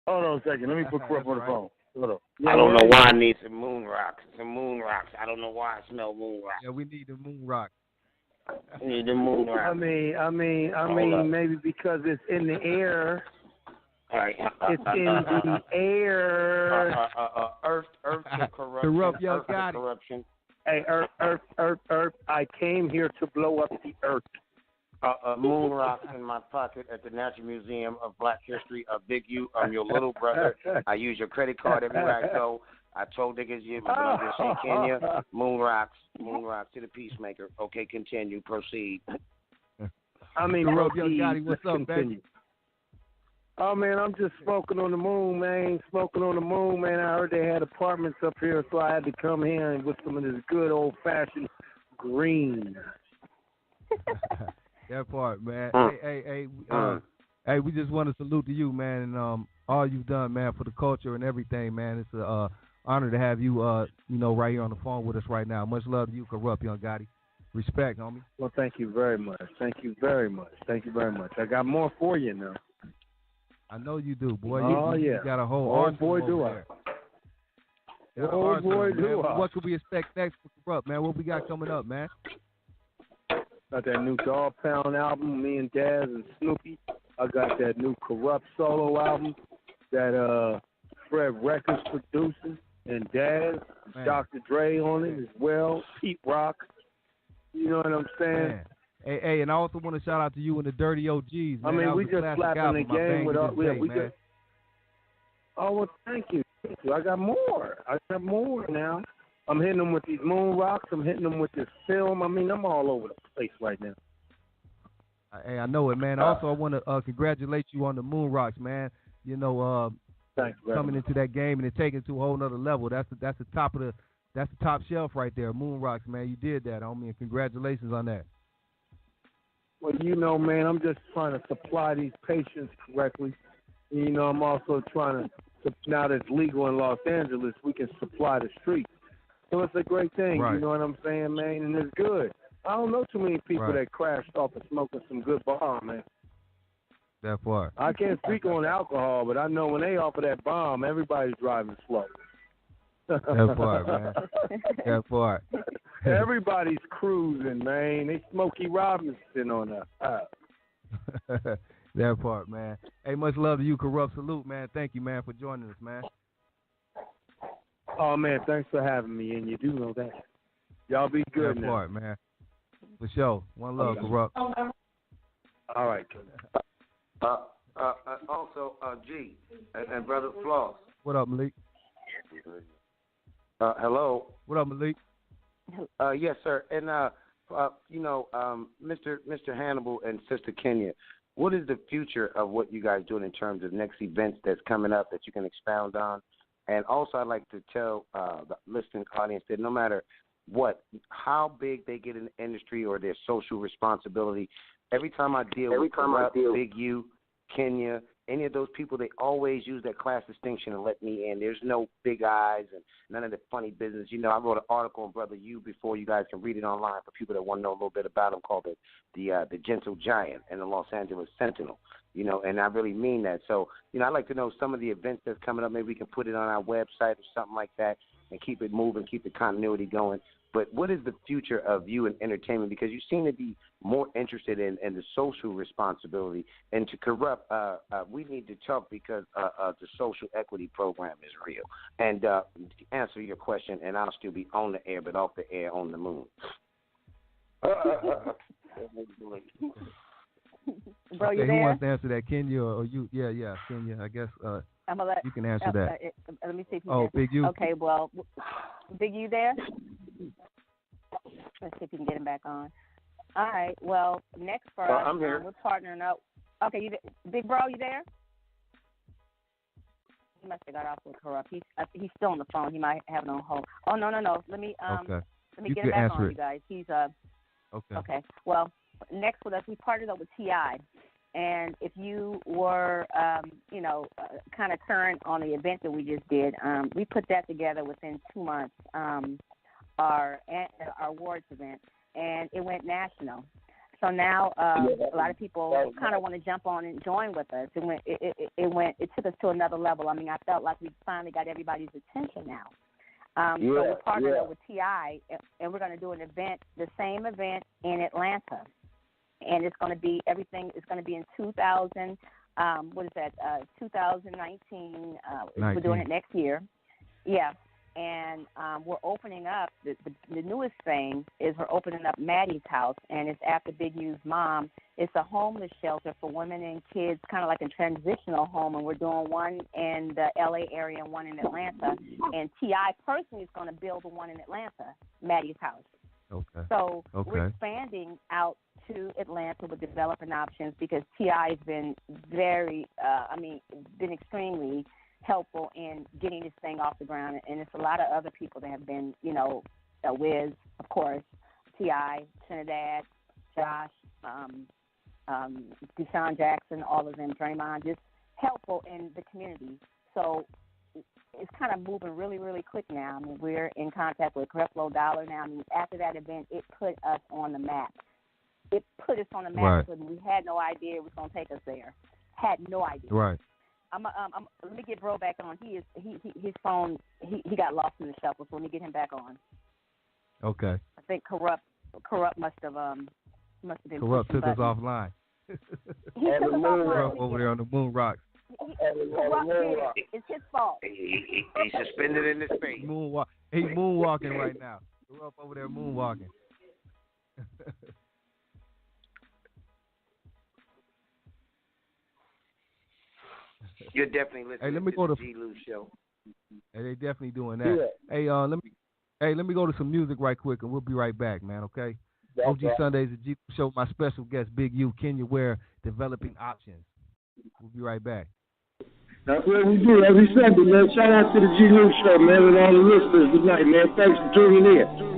Speaker 7: Hold on a second. Let me put Corrupt on the phone. Hold on.
Speaker 10: I don't know why I need some moon rocks. I don't know why I smell moon rocks.
Speaker 6: Yeah, we need the moon rock.
Speaker 10: We need the moon rocks.
Speaker 11: I mean, maybe because it's in the air.
Speaker 10: All right.
Speaker 11: It's in the air.
Speaker 10: Earth to corruption.
Speaker 6: Corrupt, yo,
Speaker 10: Earth
Speaker 6: got
Speaker 10: to
Speaker 6: it.
Speaker 10: corruption.
Speaker 11: Hey, Earth. I came here to blow up the Earth.
Speaker 10: Moon rocks in my pocket at the Natural Museum of Black History. Big U, I'm your little brother. I use your credit card everywhere I go. I told niggas you was going to say Kenya. Moon rocks to the peacemaker. Okay, continue, proceed.
Speaker 11: I mean,
Speaker 6: Corrupt, yo, Gotti, what's up,
Speaker 11: continue. Oh, man, I'm just smoking on the moon, man. I heard they had apartments up here, so I had to come here and with some of this good old-fashioned green.
Speaker 6: That part, man. Hey, we just want to salute to you, man, and all you've done, man, for the culture and everything, man. It's an honor to have you, right here on the phone with us right now. Much love to you, Corrupt, young Gotti. Respect, homie.
Speaker 11: Well, thank you very much. I got more for you now.
Speaker 6: I know you do, boy.
Speaker 11: You
Speaker 6: got a whole
Speaker 11: arsenal boy, do I. Boy, do I.
Speaker 6: What can we expect next for Corrupt, man? What we got coming up, man?
Speaker 11: Got that new Dog Pound album, me and Daz and Snoopy. I got that new Corrupt solo album that Fred Records produces, and Daz, man. Dr. Dre on it as well, Pete Rock. You know what I'm saying? Man.
Speaker 6: Hey, and I also want to shout out to you and the Dirty OGs, man.
Speaker 11: I mean, we just slapping the game with all. Oh, well, thank you. I got more now. I'm hitting them with these moon rocks. I'm hitting them with this film. I mean, I'm all over the place right now.
Speaker 6: Hey, I know it, man. Also, I want to congratulate you on the moon rocks, man. You know,
Speaker 11: Thanks,
Speaker 6: coming into that game and taking it to a whole nother level. That's the top shelf right there. Moon rocks, man. You did that, homie, and congratulations on that.
Speaker 11: Well, you know, man, I'm just trying to supply these patients correctly. You know, I'm also trying to, now that it's legal in Los Angeles, we can supply the streets. So it's a great thing,
Speaker 6: right.
Speaker 11: You know what I'm saying, man? And it's good. I don't know too many people that crashed off of smoking some good bomb, man.
Speaker 6: That part.
Speaker 11: I can't speak on alcohol, but I know when they offer that bomb, everybody's driving slow.
Speaker 6: That part, man. That part.
Speaker 11: Everybody's cruising, man. They Smokey Robinson on that.
Speaker 6: That part, man. Hey, much love to you, Corrupt. Salute, man. Thank you, man, for joining us, man.
Speaker 11: Oh, man, thanks for having me, and you do know that. Y'all be good
Speaker 6: that
Speaker 11: now.
Speaker 6: Part, man. For sure. One love, Corrupt.
Speaker 11: All right.
Speaker 10: Also, G and Brother Floss.
Speaker 6: What up, Malik?
Speaker 10: Hello.
Speaker 6: What up, Malik?
Speaker 10: Yes, sir. And Mr. Hannibal and Sister Kenya, what is the future of what you guys doing in terms of next events that's coming up that you can expound on? And also, I'd like to tell the listening audience that no matter how big they get in the industry or their social responsibility, every time I deal with Big U, Kenya, any of those people, they always use that class distinction and let me in. There's no big eyes and none of the funny business. You know, I wrote an article on Brother U before. You guys can read it online for people that want to know a little bit about him, called the Gentle Giant in the Los Angeles Sentinel. You know, and I really mean that. So, you know, I'd like to know some of the events that's coming up. Maybe we can put it on our website or something like that and keep it moving, keep the continuity going. But what is the future of you in entertainment? Because you seem to be more interested in the social responsibility. And to Corrupt, we need to talk because the social equity program is real. And to answer your question, and I'll still be on the air, but off the air on the moon.
Speaker 9: Bro, you
Speaker 6: okay,
Speaker 9: there?
Speaker 6: Who wants to answer that, Kenya or you? Yeah, Kenya. I guess you can answer that.
Speaker 9: Let me see if
Speaker 6: you Big U.
Speaker 9: Okay, well, Big U there? Let's see if you can get him back on. All right, well, next for us,
Speaker 10: I'm here.
Speaker 9: We're partnering up. Okay, Big Bro, you there? He must have got off with Corrupt. He's still on the phone. He might have it on hold. Oh, no. Let me get him back on, you guys. He's Okay. Well, next with us, we partnered up with T.I. And if you were, kind of current on the event that we just did, we put that together within 2 months, our awards event, and it went national. So now a lot of people kind of want to jump on and join with us. It took us to another level. I mean, I felt like we finally got everybody's attention now. So we partnered up with T.I., and we're going to do an event, the same event in Atlanta. And it's going to be It's going to be in 2019. We're doing it next year. Yeah. And we're opening up, the newest thing is we're opening up Maddie's house, and it's after Big U's mom. It's a homeless shelter for women and kids, kind of like a transitional home, and we're doing one in the L.A. area and one in Atlanta. And T.I. personally is going to build the one in Atlanta, Maddie's house.
Speaker 6: Okay.
Speaker 9: So we're expanding out to Atlanta with developing options because T.I. has been been extremely helpful in getting this thing off the ground. And it's a lot of other people that have been, Wiz, of course, T.I., Trinidad, Josh, Deshaun Jackson, all of them, Draymond, just helpful in the community. So it's kind of moving really, really quick now. I mean, we're in contact with Creflo Dollar now. I mean, after that event, it put us on the map. It put us on the map, and we had no idea it was going to take us there. Had no idea.
Speaker 6: Right.
Speaker 9: Let me get Bro back on. His phone, he got lost in the shuffle, so let me get him back on.
Speaker 6: Okay.
Speaker 9: I think Corrupt must have been
Speaker 6: Corrupt took us
Speaker 9: buttons.
Speaker 6: offline.
Speaker 9: He took us offline.
Speaker 6: Corrupt over there on the moon rocks.
Speaker 9: It's his fault.
Speaker 10: He's suspended in the space.
Speaker 6: He's moonwalking right now. Corrupt over there moonwalking.
Speaker 10: You're definitely listening to the G-Lew show.
Speaker 6: Hey, they definitely doing that. Yeah. Hey, let Hey, let me go to some music right quick, and we'll be right back, man, okay? OG Sundays, the G Show, my special guest, Big U, Kenya Ware, Developing Options. We'll be right back.
Speaker 7: That's what we do every Sunday, man. Shout out to the G-Lew Show, man, and all the listeners tonight, man. Thanks for tuning in.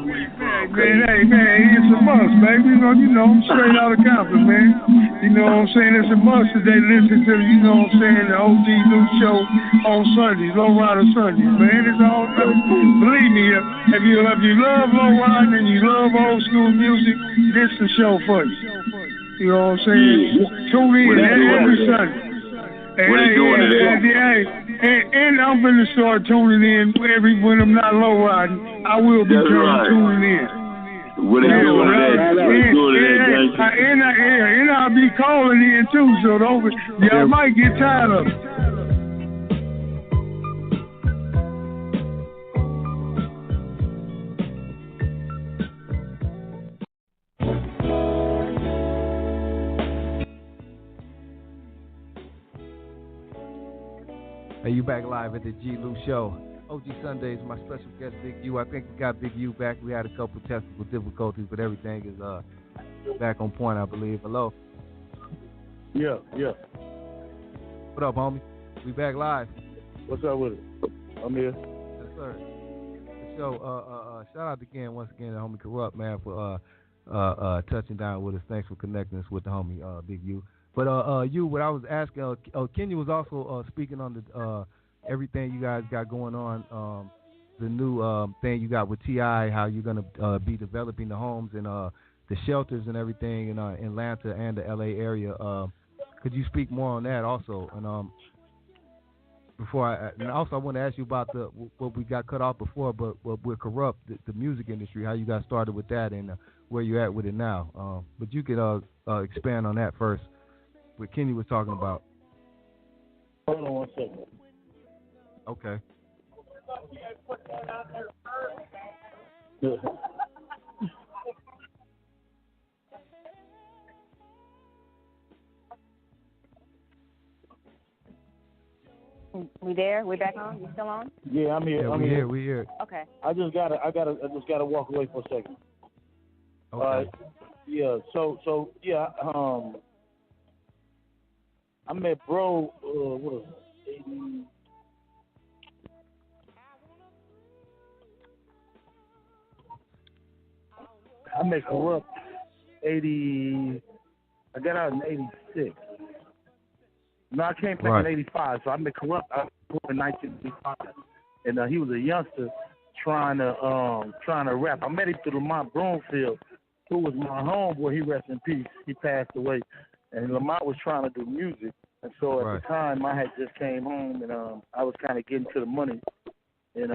Speaker 12: Hey, man, it's a must, baby. You know, I'm straight out of Compton, man. You know what I'm saying? It's a must that they listen to, you know what I'm saying, the OG New Show on Sundays, Lowrider Sundays, man. It's all, believe me, if you love lowrider and you love old school music, this is the show for you. You know what I'm saying? Tune in every Sunday.
Speaker 7: What are you doing today?
Speaker 12: And I'm going to start tuning in when I'm not low riding. I will be tuning in.
Speaker 7: What are you doing today?
Speaker 12: And I'll be calling in too, so y'all might get tired of it.
Speaker 6: Hey, you back live at the G-Lew Show. OG Sundays, my special guest, Big U. I think we got Big U back. We had a couple technical difficulties, but everything is back on point, I believe. Hello?
Speaker 7: Yeah.
Speaker 6: What up, homie? We back live.
Speaker 7: What's up with it? I'm here.
Speaker 6: Yes, sir. So, shout out again, once again, to homie Corrupt, man, for touching down with us. Thanks for connecting us with the homie, Big U. But what I was asking, Kenya was also speaking on the everything you guys got going on, the new thing you got with T.I., how you're gonna be developing the homes and the shelters and everything in Atlanta and the L.A. area. Could you speak more on that also? And also I want to ask you about what we got cut off before, but with Corrupt, the music industry, how you got started with that and where you're at with it now. But you could expand on that first. What Kenny was talking about.
Speaker 7: Hold on 1 second.
Speaker 6: Okay.
Speaker 9: We there? We back on? You still on?
Speaker 7: Yeah, I'm here.
Speaker 6: Yeah, we here.
Speaker 9: Okay.
Speaker 7: I just gotta walk away for a second.
Speaker 6: Okay.
Speaker 7: Yeah. So yeah. I met bro. What was it? 80. I met Corrupt 80. I got out in 86. No, I came back in 85. So I met Corrupt in 1985, and he was a youngster trying to rap. I met him through Lamont Broomfield, who was my homeboy. He rest in peace. He passed away. And Lamont was trying to do music, and so at the time I had just came home, and I was kind of getting to the money, and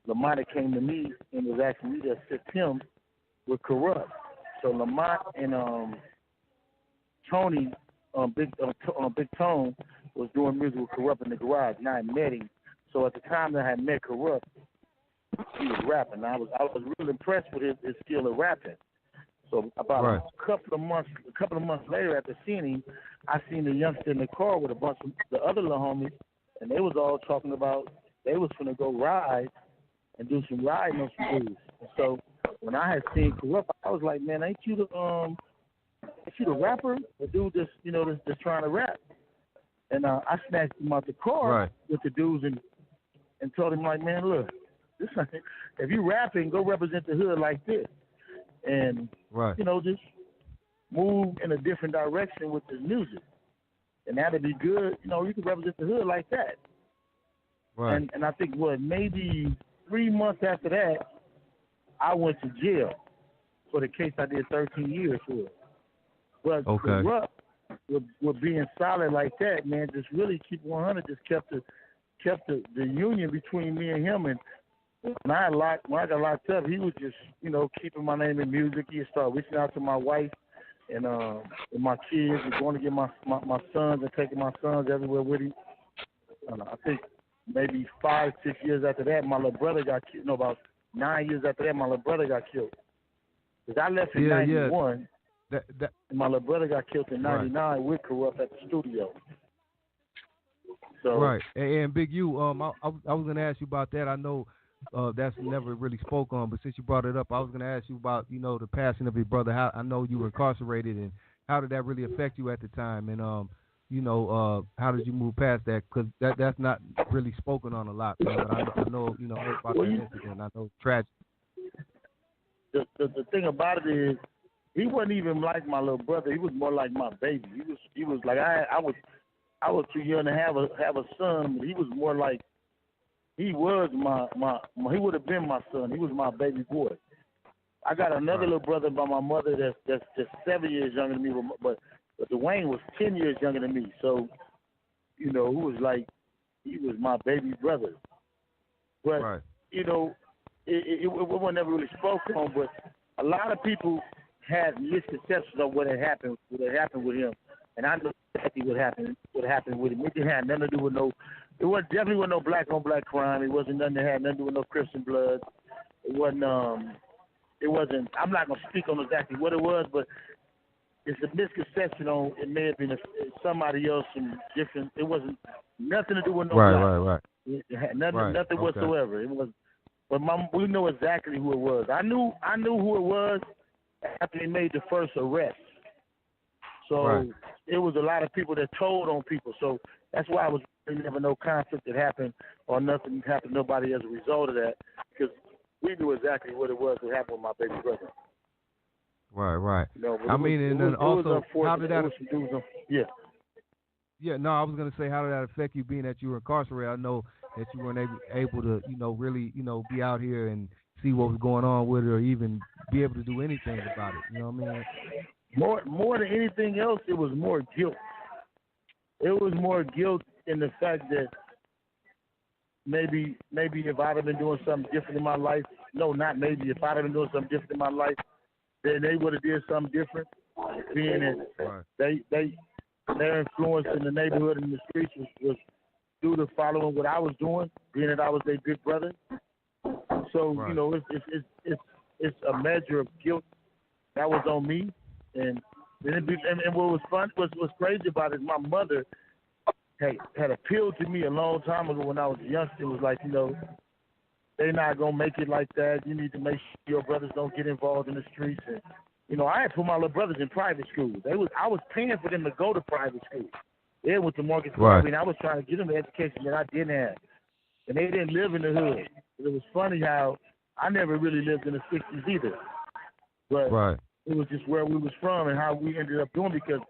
Speaker 7: Lamont came to me and was asking me to assist him with Corrupt. So Lamont and Tony, Big Tone, was doing music with Corrupt in the garage, and I met him. So at the time that I had met Corrupt, he was rapping. I was really impressed with his skill of rapping. So about a couple of months later, after seeing him, I seen the youngster in the car with a bunch of the other little homies, and they was all talking about they was gonna go ride and do some riding on some dudes. And so when I had seen Corrupt, I was like, man, ain't you the rapper? The dude that's trying to rap. And I snatched him out the car with the dudes and told him like, man, look, if you rapping, go represent the hood like this. And, just move in a different direction with the music. And that'd be good. You can represent the hood like that. Right. And I think, maybe 3 months after that, I went to jail for the case I did 13 years for. But Corrupt, with being solid like that, man, just really keep 100, just kept the union between me and him. And when I got locked up, he was just, keeping my name in music. He started reaching out to my wife and my kids and going to get my sons and taking my sons everywhere with him. I think maybe 5-6 years after that, my little brother got killed. About 9 years after that, my little brother got killed. Because I left in 91, and my little brother got killed in 99 with Corrupt at the studio. So,
Speaker 6: and Big U, I was going to ask you about that. I know that's never really spoke on. But since you brought it up, I was going to ask you about, the passing of your brother. How I know you were incarcerated, and how did that really affect you at the time? And how did you move past that? Because that's not really spoken on a lot. Man. But I know heard about that incident. I know it's tragic.
Speaker 7: The thing about it is, he wasn't even like my little brother. He was more like my baby. He was like I was too young to have a son, but he was more like he was my he would have been my son. He was my baby boy. I got another little brother by my mother that's just 7 years younger than me, but Dwayne was 10 years younger than me. So, who was like he was my baby brother. But it wasn't never really spoken on. But a lot of people had misconceptions of what had happened with him, and I know exactly what happened with him. It didn't have nothing to do with definitely wasn't no black on black crime. It wasn't nothing that had nothing to do with no Christian blood. It wasn't I'm not gonna speak on exactly what it was, but it's a misconception on it may have been somebody else from different. It wasn't nothing to do with no black.
Speaker 6: Right.
Speaker 7: It had nothing whatsoever. It was, but we know exactly who it was. I knew who it was after they made the first arrest. So it was a lot of people that told on people. So that's why there never no conflict that happened or nothing happened to nobody as a result of that, because we knew exactly what it was that happened with my baby brother.
Speaker 6: Right. I mean, and then also, how did that? Yeah. No, I was gonna say, how did that affect you, being that you were incarcerated? I know that you weren't able to, really, be out here and see what was going on with it, or even be able to do anything about it. You know what I mean?
Speaker 7: More than anything else, it was more guilt. It was more guilt in the fact that maybe if I'd have been doing something different in my life, no, not maybe, if I'd have been doing something different in my life, then they would have did something different. Being that their influence in the neighborhood and the streets was due to following what I was doing, being that I was their big brother. So it's a measure of guilt that was on me, and what was fun, what's crazy about it is my mother had appealed to me a long time ago when I was a youngster. It was like, they're not gonna make it like that. You need to make sure your brothers don't get involved in the streets. And I had put my little brothers in private school. I was paying for them to go to private school. They went to Marcus Garvey, and I was trying to get them the education that I didn't have. And they didn't live in the hood. It was funny how I never really lived in the 60s either. But it was just where we was from and how we ended up doing, because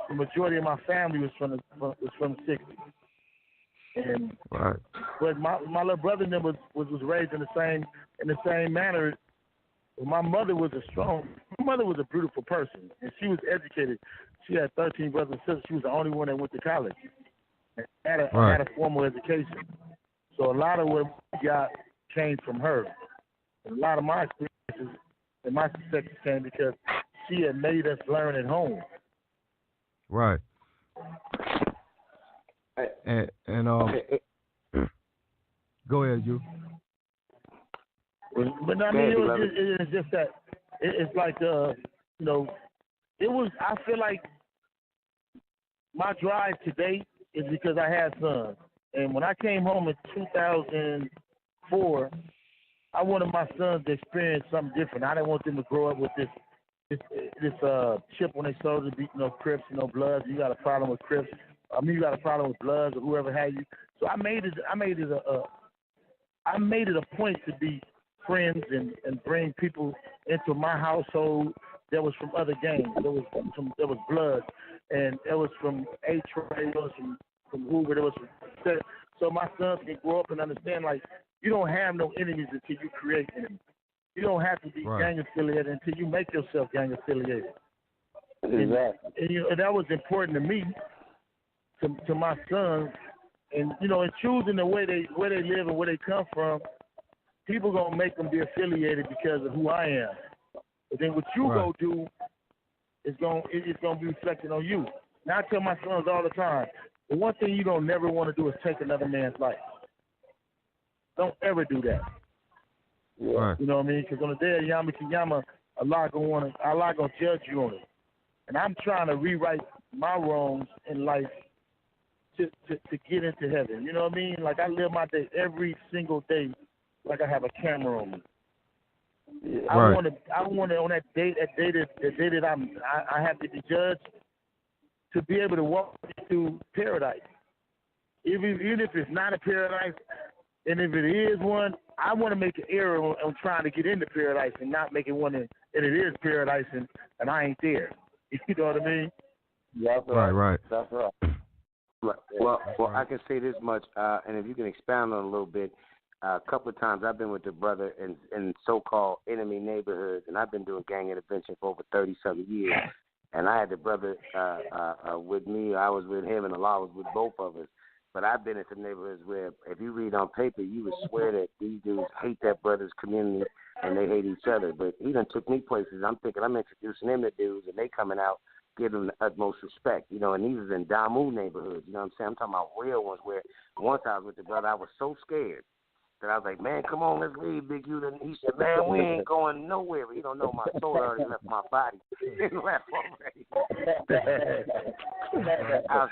Speaker 7: the majority of my family was from the 60s. And but my little brother was raised in the same manner. My mother was a beautiful person, and she was educated. She had 13 brothers and sisters. She was the only one that went to college and had a formal education. So a lot of what we got came from her. And a lot of my experiences and my successes came because she had made us learn at home.
Speaker 6: Right. And go ahead, you.
Speaker 7: But I mean, it's just that it's like it was. I feel like my drive today is because I had sons, and when I came home in 2004, I wanted my sons to experience something different. I didn't want them to grow up with this chip when they started to beat Crips, Bloods. You got a problem with Crips. You got a problem with Bloods or whoever had you. So I made it a point to be friends and bring people into my household that was from other gangs. There was Bloods, and it was from A-Train, it was from Hoover, there was from. So my sons can grow up and understand, like, you don't have no enemies until you create enemies. You don't have to be gang affiliated until you make yourself gang affiliated. Exactly. And that was important to me, to my sons, and in choosing the where they live and where they come from. People gonna make them be affiliated because of who I am. But then what you go do is gonna be reflected on you. Now I tell my sons all the time, the one thing you don't never want to do is take another man's life. Don't ever do that.
Speaker 6: Right.
Speaker 7: You know what I mean? Because on the day of Yama Kiyama, Allah gonna judge you on it. And I'm trying to rewrite my wrongs in life to get into heaven. You know what I mean? Like, I live my day every single day like I have a camera on me.
Speaker 8: Yeah.
Speaker 7: I want to on that day that I have to be judged, to be able to walk into paradise. Even if it's not a paradise, and if it is one, I want to make an error on trying to get into paradise and not make it one and it is paradise and I ain't there. You know what I mean?
Speaker 8: That's right.
Speaker 6: Right.
Speaker 8: That's right.
Speaker 10: Right. Well, I can say this much, and if you can expound on it a little bit, a couple of times I've been with the brother in so-called enemy neighborhoods, and I've been doing gang intervention for over 30-something years. And I had the brother with me. I was with him, and Allah was with both of us. But I've been in some neighborhoods where if you read on paper, you would swear that these dudes hate that brother's community and they hate each other. But he done took me places. I'm thinking I'm introducing them to dudes, and they coming out giving them the utmost respect, and these is in Damu neighborhoods, you know what I'm saying? I'm talking about real ones where once I was with the brother, I was so scared that I was like, man, come on, let's leave, Big U. And he said, man, we ain't going nowhere. But he don't know my soul already left my body. It left already. I was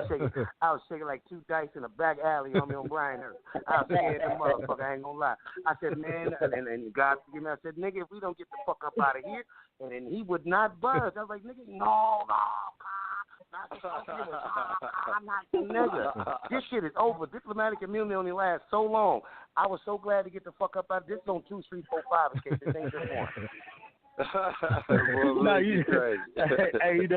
Speaker 10: scared. I was shaking like two dice in a back alley on me on Bryanhurst. I was scared the motherfucker, I ain't gonna lie. I said, man, and God forgive me, I said, nigga, if we don't get the fuck up out of here, and then he would not budge. I was like, nigga, no, I'm not the nigga. This shit is over. Diplomatic immunity only lasts so long. I was so glad to get the fuck up out of this. On 2, 3, 4, 5 in case this ain't just one.
Speaker 7: No, crazy. Hey,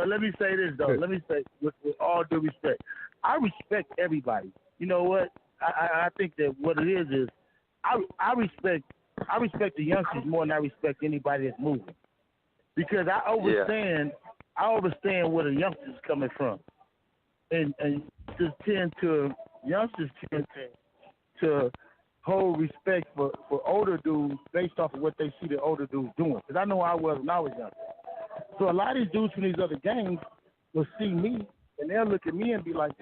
Speaker 7: let me say this though. Let me say, with all due respect, I respect everybody. You know what? I think that what it is I respect the youngsters more than I respect anybody that's moving, because I understand where the youngsters coming from, and youngsters tend to hold respect for older dudes based off of what they see the older dudes doing. Because I know I was when I was young. So a lot of these dudes from these other gangs will see me and they'll look at me and be like,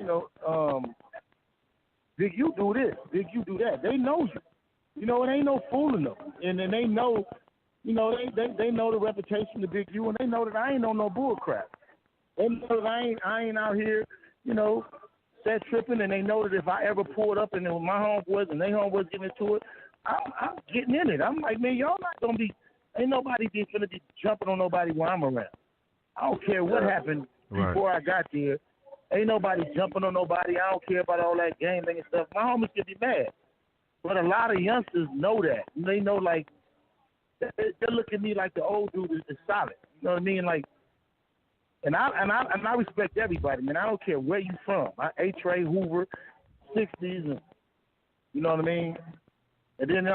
Speaker 7: Big U do this, Big U do that. They know you. It ain't no fooling them. And then they know, they know the reputation of Big U, and they know that I ain't on no bull crap. They know that I ain't out here, set tripping, and they know that if I ever pulled up and it was my homeboys and they homeboys getting into it, I'm getting in it. I'm like, man, y'all not gonna be, ain't nobody gonna be jumping on nobody while I'm around. I don't care what happened before I got there. Ain't nobody jumping on nobody. I don't care about all that game and stuff. My homies can be mad. But a lot of youngsters know that. They know, like, they look at me like the old dude is solid. You know what I mean? Like, and I respect everybody, man. I don't care where you from. A-Tray, Hoover, 60s, and you know what I mean? And then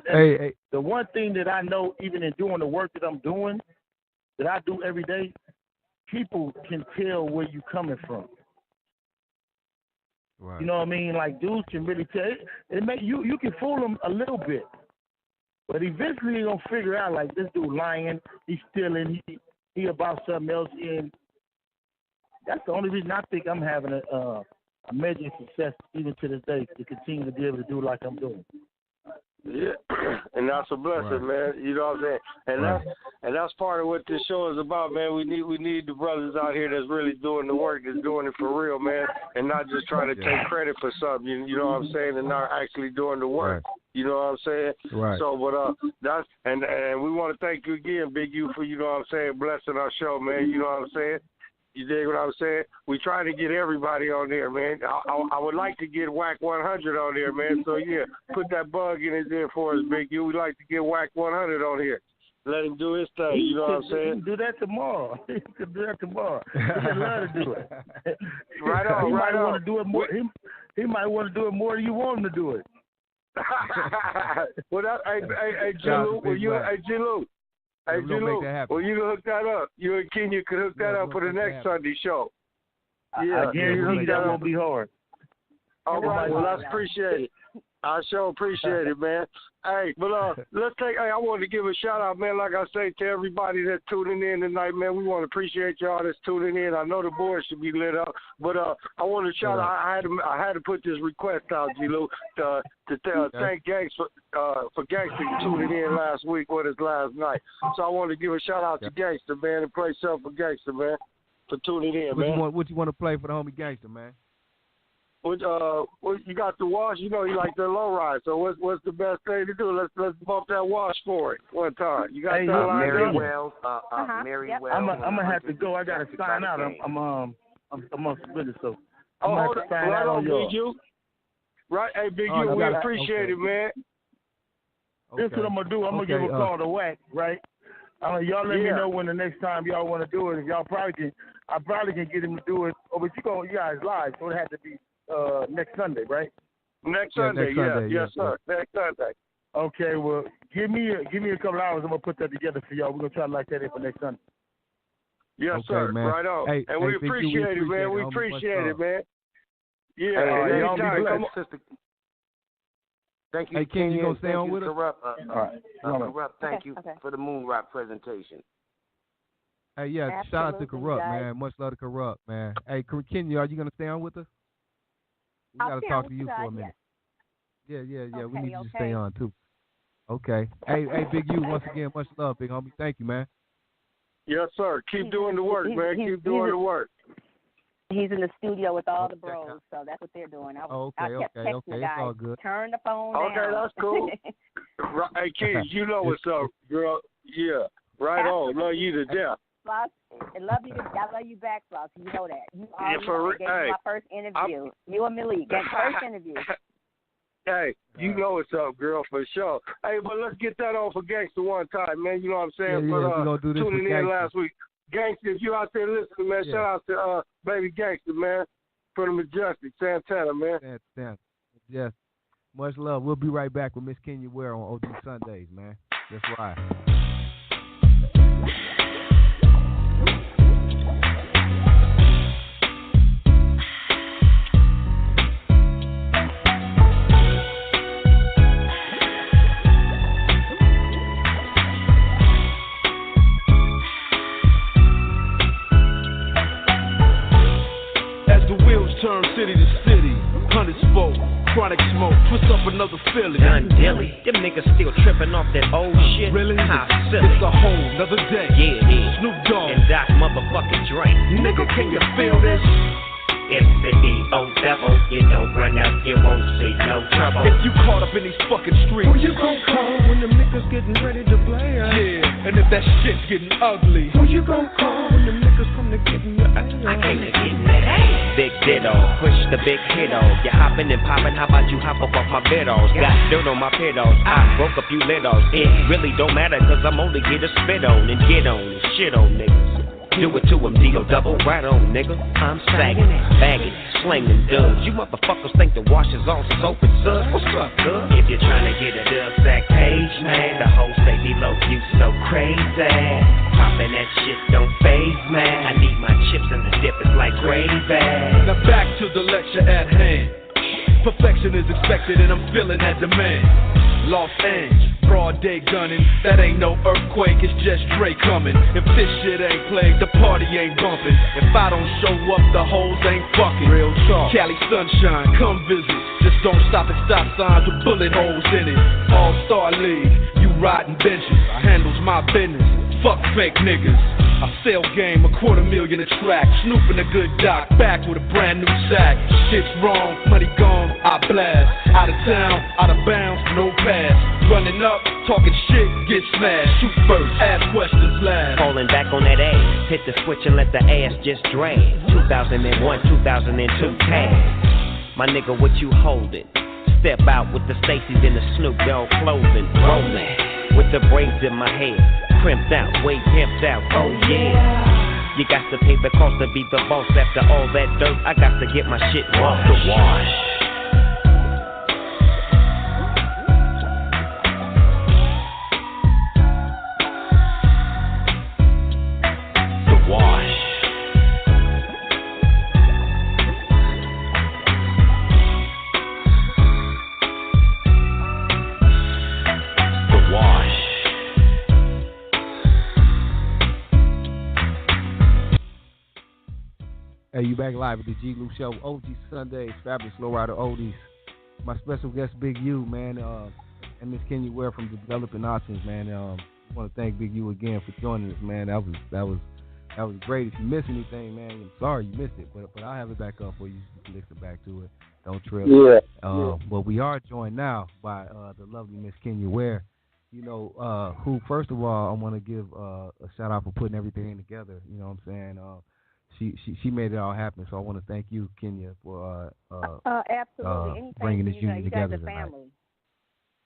Speaker 7: hey. The one thing that I know, even in doing the work that I'm doing, that I do every day, people can tell where you coming from. Right. You know what I mean? Like, dudes can really tell. You can fool them a little bit, but eventually you're gonna figure out, like, this dude lying, he's stealing, he about something else. And that's the only reason I think I'm having a major success even to this day, to continue to be able to do like I'm doing.
Speaker 8: Yeah, and that's a blessing, man. You know what I'm saying? And that's part of what this show is about, man. We need the brothers out here that's really doing the work, that's doing it for real, man, and not just trying to take credit for something. You know what I'm saying? And not actually doing the work. Right. You know what I'm saying?
Speaker 6: Right.
Speaker 8: So, but that's and we want to thank you again, Big U, for you know what I'm saying, blessing our show, man. You know what I'm saying? You dig what I'm saying? We try to get everybody on there, man. I would like to get Whack 100 on there, man. So, yeah, put that bug in his ear for us, Big U. We'd like to get Whack 100 on here. Let him do his thing. You know what I'm saying?
Speaker 7: He can do that tomorrow. He can do that tomorrow. He'd love to do it.
Speaker 8: Right on,
Speaker 7: he
Speaker 8: right
Speaker 7: might
Speaker 8: on.
Speaker 7: Want to do it more. He might want to do it more than you want him to do it.
Speaker 8: Well, hey, G-Lew, G-Lew. Hey, G-Lew, well, you can hook that up. You and Kenya could hook that up for the next Sunday show. Yeah,
Speaker 7: I guarantee that won't be hard.
Speaker 8: All right, well, I appreciate it. I sure appreciate it, man. Hey, but I wanted to give a shout out, man, like I say, to everybody that's tuning in tonight, man. We want to appreciate y'all that's tuning in. I know the board should be lit up, but I want to shout out. I had to put this request out, G-Lew, to thank Gangs for Gangster tuning in last week with us last night. So I want to give a shout out to Gangster, man, and play something for Gangster, man, for tuning in, man.
Speaker 6: What you want to play for the homie Gangster, man?
Speaker 8: you got the wash? You know you like the low ride. So what's the best thing to do? Let's bump that wash for it one time. You got that lined up?
Speaker 10: Mary Wells.
Speaker 7: I'm gonna have to go. I gotta sign out. I'm on some business, so I'm gonna have to sign out on yours.
Speaker 8: Big U. Right, hey Big U, we appreciate it, man.
Speaker 7: This is what I'm gonna do. I'm gonna give a call to Whack, right? Y'all let me know when the next time y'all want to do it. If y'all I probably can get him to do it. Oh, but you guys live, so it had to be next Sunday, right?
Speaker 8: Next Sunday, yes, sir. Next Sunday.
Speaker 7: Okay, well, give me a couple hours. I'm gonna put that together for y'all. We're gonna try to lock that in for next Sunday.
Speaker 8: Yes, sir.
Speaker 6: Man.
Speaker 8: Right on.
Speaker 6: Hey,
Speaker 8: and we appreciate it, man. We appreciate it, man. Yeah,
Speaker 7: y'all be blessed.
Speaker 10: Thank you,
Speaker 6: hey, Ken, you gonna stay on with us?
Speaker 10: Corrupt.
Speaker 7: All right.
Speaker 10: Corrupt, thank you for the moon rock presentation.
Speaker 6: Hey, yeah,
Speaker 9: Absolutely,
Speaker 6: shout out to Corrupt,
Speaker 9: guys.
Speaker 6: man. Much love to Corrupt, man. Hey, Kenya, are you gonna stay on with us? We
Speaker 9: I'll
Speaker 6: gotta
Speaker 9: stay
Speaker 6: talk
Speaker 9: on
Speaker 6: to you
Speaker 9: with
Speaker 6: for a
Speaker 9: you
Speaker 6: minute.
Speaker 9: guys,
Speaker 6: Yeah. We
Speaker 9: Okay,
Speaker 6: need you to
Speaker 9: okay.
Speaker 6: stay on too. Okay. Hey, Big U, once again, much love, big homie. Thank you, man.
Speaker 8: Yes, sir. Keep doing the work, man. Keep doing the work.
Speaker 9: He's in the studio with all the bros, so that's what they're doing. I kept texting the guys,
Speaker 6: it's all good.
Speaker 9: turn the phone down.
Speaker 8: Okay, that's cool. Right, hey, kids, you know what's up, girl. Yeah, right on. Love you to death.
Speaker 9: Floss, I love you back, Floss. You know that. You already gave
Speaker 8: hey,
Speaker 9: me my first interview. You and Malik, that first interview.
Speaker 8: Hey, you know what's up, girl, for sure. Hey, but let's get that on for Gangsta one time, man. You know what I'm saying?
Speaker 6: Yeah,
Speaker 8: for tuning in last week. Gangsta, if you out there listening, man, shout out to Baby Gangsta, man, for the Majestic, Santana, man.
Speaker 6: Santana. Yes. Much love. We'll be right back with Miss Kenya Ware on OG Sundays, man. That's right.
Speaker 13: Turn city to city, hundreds folk, chronic smoke, twist up another Philly.
Speaker 14: Done dilly, them niggas still tripping off that old shit.
Speaker 13: Really?
Speaker 14: How silly.
Speaker 13: It's a whole nother day.
Speaker 14: Yeah, it is.
Speaker 13: Snoop Dogg
Speaker 14: and Doc motherfucking Drake.
Speaker 13: Nigga, can you feel this?
Speaker 14: It's the D.O. devil. You don't run up, you won't see no trouble.
Speaker 13: If you caught up in these fucking streets, who you gon' call when the niggas getting ready to play? Yeah, and if that shit's getting ugly, who you gon' call when the niggas come to getting your ass?
Speaker 14: I came to get that ass. Big ditto, push the big hit-o. You hopping and popping, how about you hop up off my bed-os? Got dirt on my pit-os, I broke a few lid-os. It really don't matter, cause I'm only here to spit on and get on and shit on niggas. Do it to him, D.O. double, right on, nigga. I'm sagging, bagging, slinging dubs. You motherfuckers think the wash is all soap and suds? What's up, cuz? If you're trying to get a dub sack page, man, the whole say below you so crazy. Popping that shit don't phase, man. I need my chips and the dip is like gravy.
Speaker 13: Now back to the lecture at hand. Perfection is expected and I'm feeling that demand. Los Angeles, broad day gunning. That ain't no earthquake, it's just Dre coming. If this shit ain't played, the party ain't bumping. If I don't show up, the hoes ain't fucking. Real talk. Cali sunshine, come visit. Just don't stop at stop signs with bullet holes in it. All-Star League, you riding benches. I handles my business. Fuck fake niggas. I sell game, $250,000 a track. Snoop in a good doc, back with a brand new sack. Shit's wrong, money gone, I blast. Out of town, out of bounds, no pass. Running up, talking shit, get smashed. Shoot first, ask questions last.
Speaker 14: Falling back on that ass, hit the switch and let the ass just drain. 2001, 2002 cash. My nigga, what you holding? Step out with the Stacy's in the Snoop Dogg clothing. Rolling with the braids in my head. Crimped out, way pimped out, oh yeah. You got to pay the cost to be the boss. After all that dirt, I got to get my shit washed. The wash.
Speaker 6: Hey, you back live with the G-Lew Show, OG Sundays, fabulous Lowrider Oldies. My special guest, Big U, man, and Miss Kenya Ware from Developing Options, man. I want to thank Big U again for joining us, man. That was great. If you missed anything, man, I'm sorry you missed it, but I'll have it back up for you. You can listen back to it. Don't trip.
Speaker 11: Yeah.
Speaker 6: But we are joined now by the lovely Miss Kenya Ware. You know, who first of all I want to give a shout out for putting everything together. You know what I'm saying? She made it all happen. So I want to thank you, Kenya, for
Speaker 9: absolutely. Anything
Speaker 6: bringing this
Speaker 9: you
Speaker 6: union together
Speaker 9: guys are
Speaker 6: tonight.
Speaker 9: family.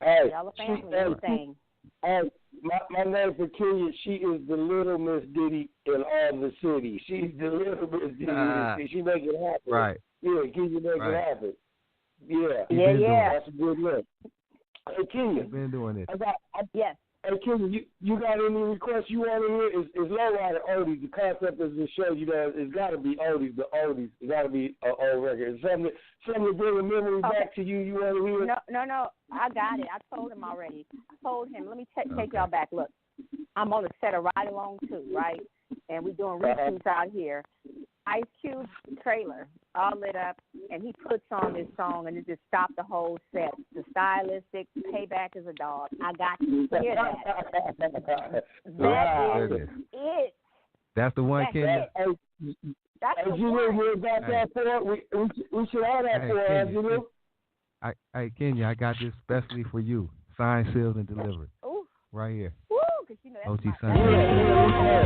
Speaker 11: Hey,
Speaker 9: Y'all are family. Anything.
Speaker 11: Hey, my name for Kenya, she is the little Miss Diddy in all the city. She's the little Miss Diddy in the city. She make it happen.
Speaker 6: Right.
Speaker 11: Yeah, Kenya make it happen. Yeah.
Speaker 9: Yeah.
Speaker 11: That's a good look. Hey, Kenya.
Speaker 6: You've been doing it.
Speaker 9: Yes.
Speaker 11: Hey, Kenya, you got any requests you want to hear? It's Lowrider Oldies. The concept of the show, you know, it's got to be oldies. The oldies. It's got to be an old record. It's something to bring a memory back to you. You want to hear?
Speaker 9: No. I got it. I told him already. I told him. Let me take y'all back. Look, I'm on a set of Ride Along 2, right? And we're doing reshoots out here. Ice Cube's trailer all lit up, and he puts on this song, and it just stopped the whole set. The stylistic, Payback is a Dog. I got to hear that. That is it.
Speaker 6: That's the one, Kenya.
Speaker 9: That's the
Speaker 11: you
Speaker 9: one.
Speaker 11: know about that for we should have that for us, you know.
Speaker 6: Hey, Kenya, I got this specially for you. Signed, sealed, and delivered.
Speaker 9: Ooh.
Speaker 6: Right here.
Speaker 9: Woo, because you know that's
Speaker 6: OG
Speaker 9: my
Speaker 6: Sunday.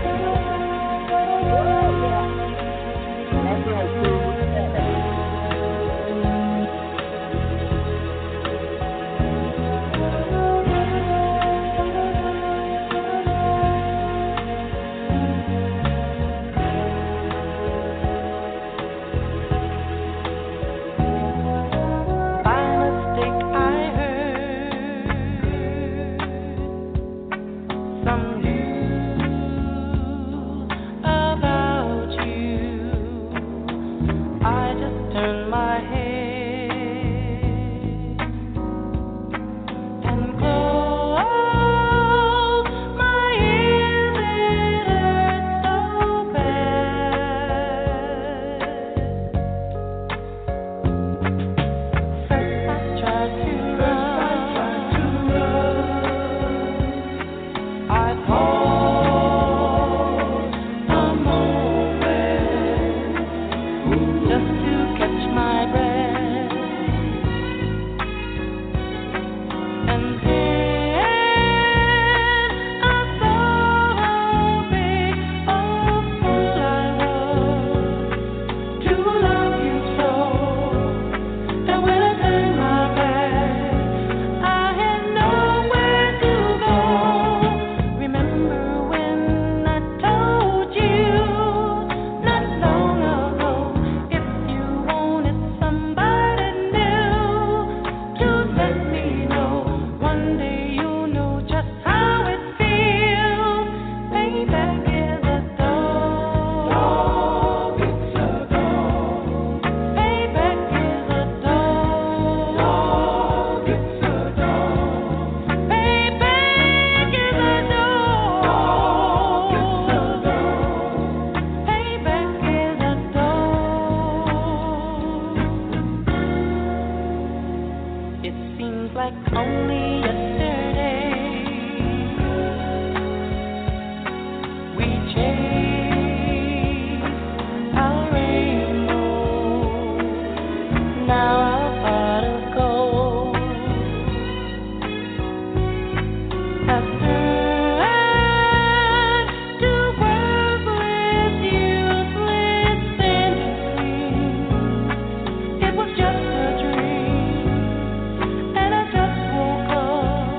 Speaker 11: That's right,
Speaker 15: It was just a dream, and I just woke up.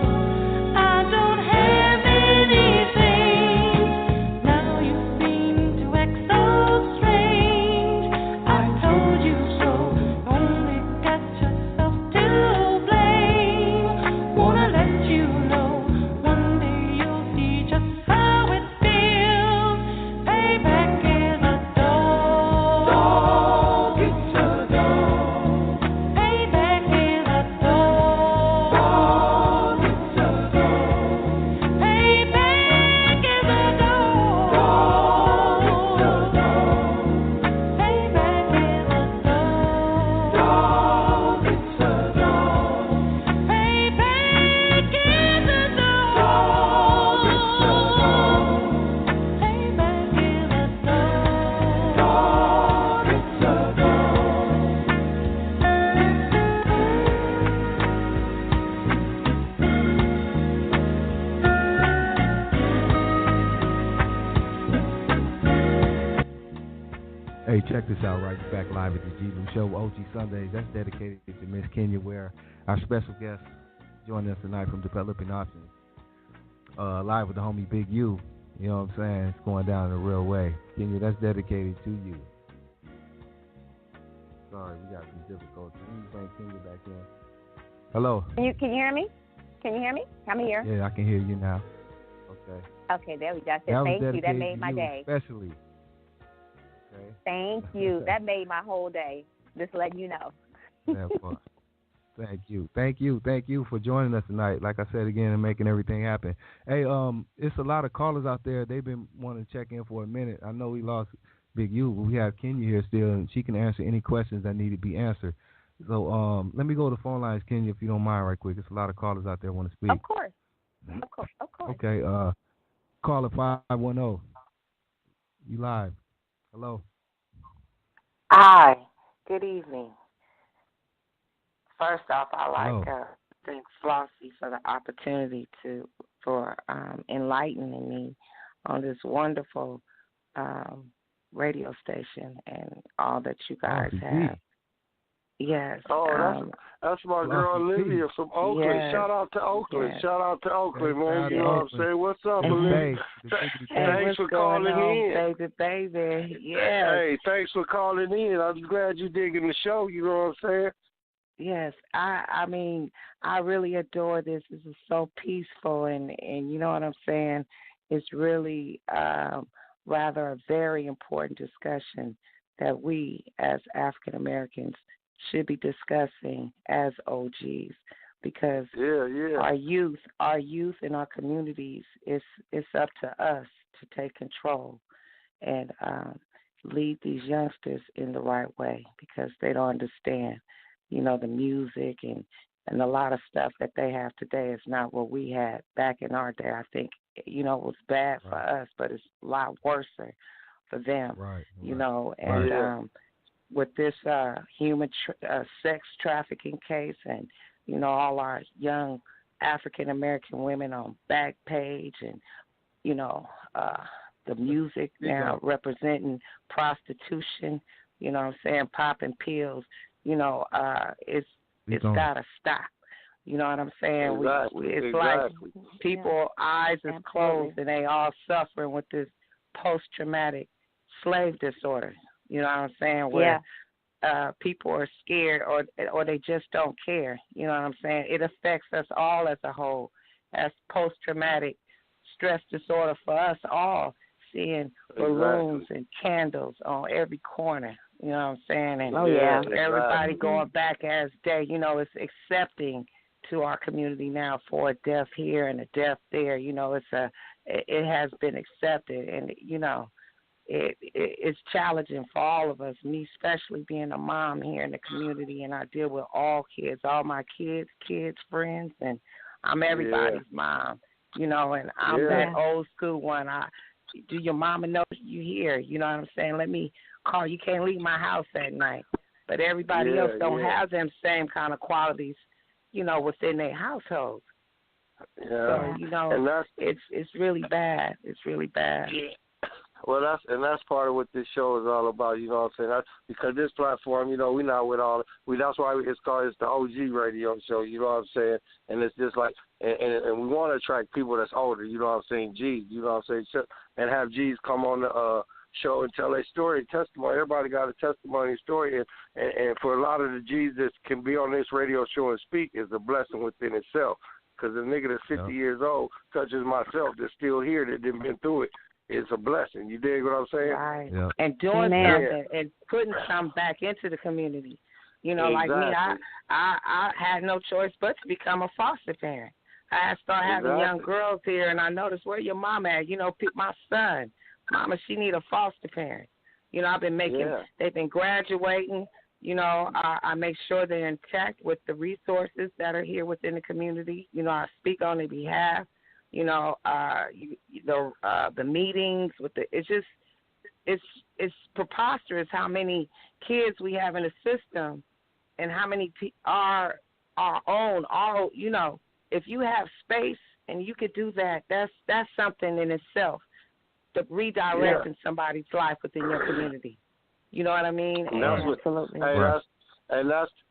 Speaker 6: check this out, right? Back live at the G-Lew Show, OG Sundays. That's dedicated to Miss Kenya Ware, our special guest joining us tonight from Developing Options. Live with the homie Big U. You know what I'm saying? It's going down in a real way. Kenya, that's dedicated to you. Sorry, we got some difficulties. Let me bring Kenya back in. Hello.
Speaker 9: Can you hear me? Can you hear me? I'm here.
Speaker 6: Yeah, I can hear you now. Okay.
Speaker 9: Okay, there we go. Thank you. That made my day.
Speaker 6: Especially. Okay.
Speaker 9: Thank you. That made my whole day. Just letting you know.
Speaker 6: That part. Thank you for joining us tonight. Like I said again, and making everything happen. Hey, it's a lot of callers out there. They've been wanting to check in for a minute. I know we lost Big U, but we have Kenya here still, and she can answer any questions that need to be answered. So let me go to the phone lines, Kenya, if you don't mind, right quick. There's a lot of callers out there want to speak.
Speaker 9: Of course.
Speaker 6: Okay. Caller 510. You live. Hello.
Speaker 15: Hi. Good evening. First off, I like to thank Flossy for the opportunity for enlightening me on this wonderful radio station and all that you guys have. Yes.
Speaker 8: Oh, that's my girl Olivia from Oakland.
Speaker 15: Yes.
Speaker 8: Shout out to Oakland.
Speaker 15: Yes.
Speaker 8: Shout out to Oakland, man. You know what I'm saying? What's up, Olivia? Thanks for calling in.
Speaker 15: Baby. Yes.
Speaker 8: Hey, thanks for calling in. I'm glad you're digging the show. You know what I'm saying?
Speaker 15: Yes, I mean, I really adore this. This is so peaceful, and you know what I'm saying? It's really rather a very important discussion that we as African Americans should be discussing as OGs, because our youth in our communities, it's up to us to take control and lead these youngsters in the right way, because they don't understand. You know, the music and a lot of stuff that they have today is not what we had back in our day. I think, you know, it was bad for us, but it's a lot worse for them. You know, and with this human sex trafficking case, and, you know, all our young African American women on Backpage, and, you know, the music now representing prostitution, you know what I'm saying, popping pills. You know, it's got to stop. You know what I'm saying? It's like people eyes is closed and they all suffering with this post-traumatic slave disorder. You know what I'm saying? Where people are scared or they just don't care. You know what I'm saying? It affects us all as a whole, as post-traumatic stress disorder for us all, seeing balloons and candles on every corner. You know what I'm saying? And everybody going back as day, you know, it's accepting to our community now for a death here and a death there. You know, it has been accepted, and, you know, it's challenging for all of us, me especially being a mom here in the community, and I deal with all kids, all my kids, friends, and I'm everybody's mom, you know, and I'm that old school one. Do your mama know you here? You know what I'm saying? Let me call. You can't leave my house at night. But everybody else don't have them same kind of qualities, you know, within their household.
Speaker 8: Yeah.
Speaker 15: So, you know,
Speaker 8: and
Speaker 15: it's really bad. It's really bad.
Speaker 8: Yeah. Well, that's part of what this show is all about. You know what I'm saying? Because this platform, you know, we're not with that's why it's the OG radio show. You know what I'm saying? And it's just like, and we want to attract people that's older. You know what I'm saying? G's. You know what I'm saying? And have G's come on the show and tell their story, testimony. Everybody got a testimony story, and for a lot of the G's that can be on this radio show and speak is a blessing within itself. Because a nigga that's 50 years old, such as myself, that's still here, that didn't been through it, it's a blessing. You dig what I'm saying?
Speaker 15: Right. Yep. And doing something and putting something back into the community. You know, like me, I had no choice but to become a foster parent. I started having young girls here, and I noticed, where your mama at? You know, my son. Mama, she need a foster parent. You know, I've been they've been graduating. You know, I make sure they're intact with the resources that are here within the community. You know, I speak on their behalf. You know, the meetings with it's preposterous how many kids we have in the system, and how many are our own. All, you know, if you have space and you could do that, that's something in itself. To redirecting somebody's life within your community. You know what I mean?
Speaker 8: And that's what,
Speaker 15: absolutely.
Speaker 8: Hey,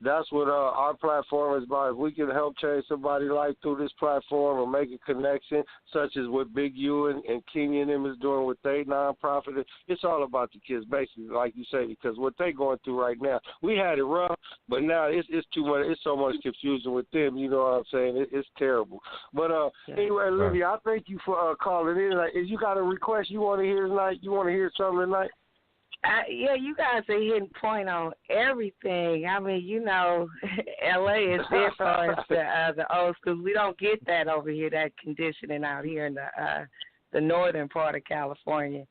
Speaker 8: that's what our platform is about. If we can help change somebody's life through this platform or make a connection, such as what Big U and Kenya and them is doing with their nonprofit, it's all about the kids, basically, like you say, because what they going through right now, we had it rough, but now it's too much. It's so much confusion with them. You know what I'm saying? It's terrible. But anyway, Olivia, I thank you for calling in. Like, if you got a request you want to hear tonight, you want to hear something tonight?
Speaker 15: Yeah, you guys are hitting point on everything. I mean, you know, L.A. is different the old school. We don't get that over here, that conditioning out here in the northern part of California.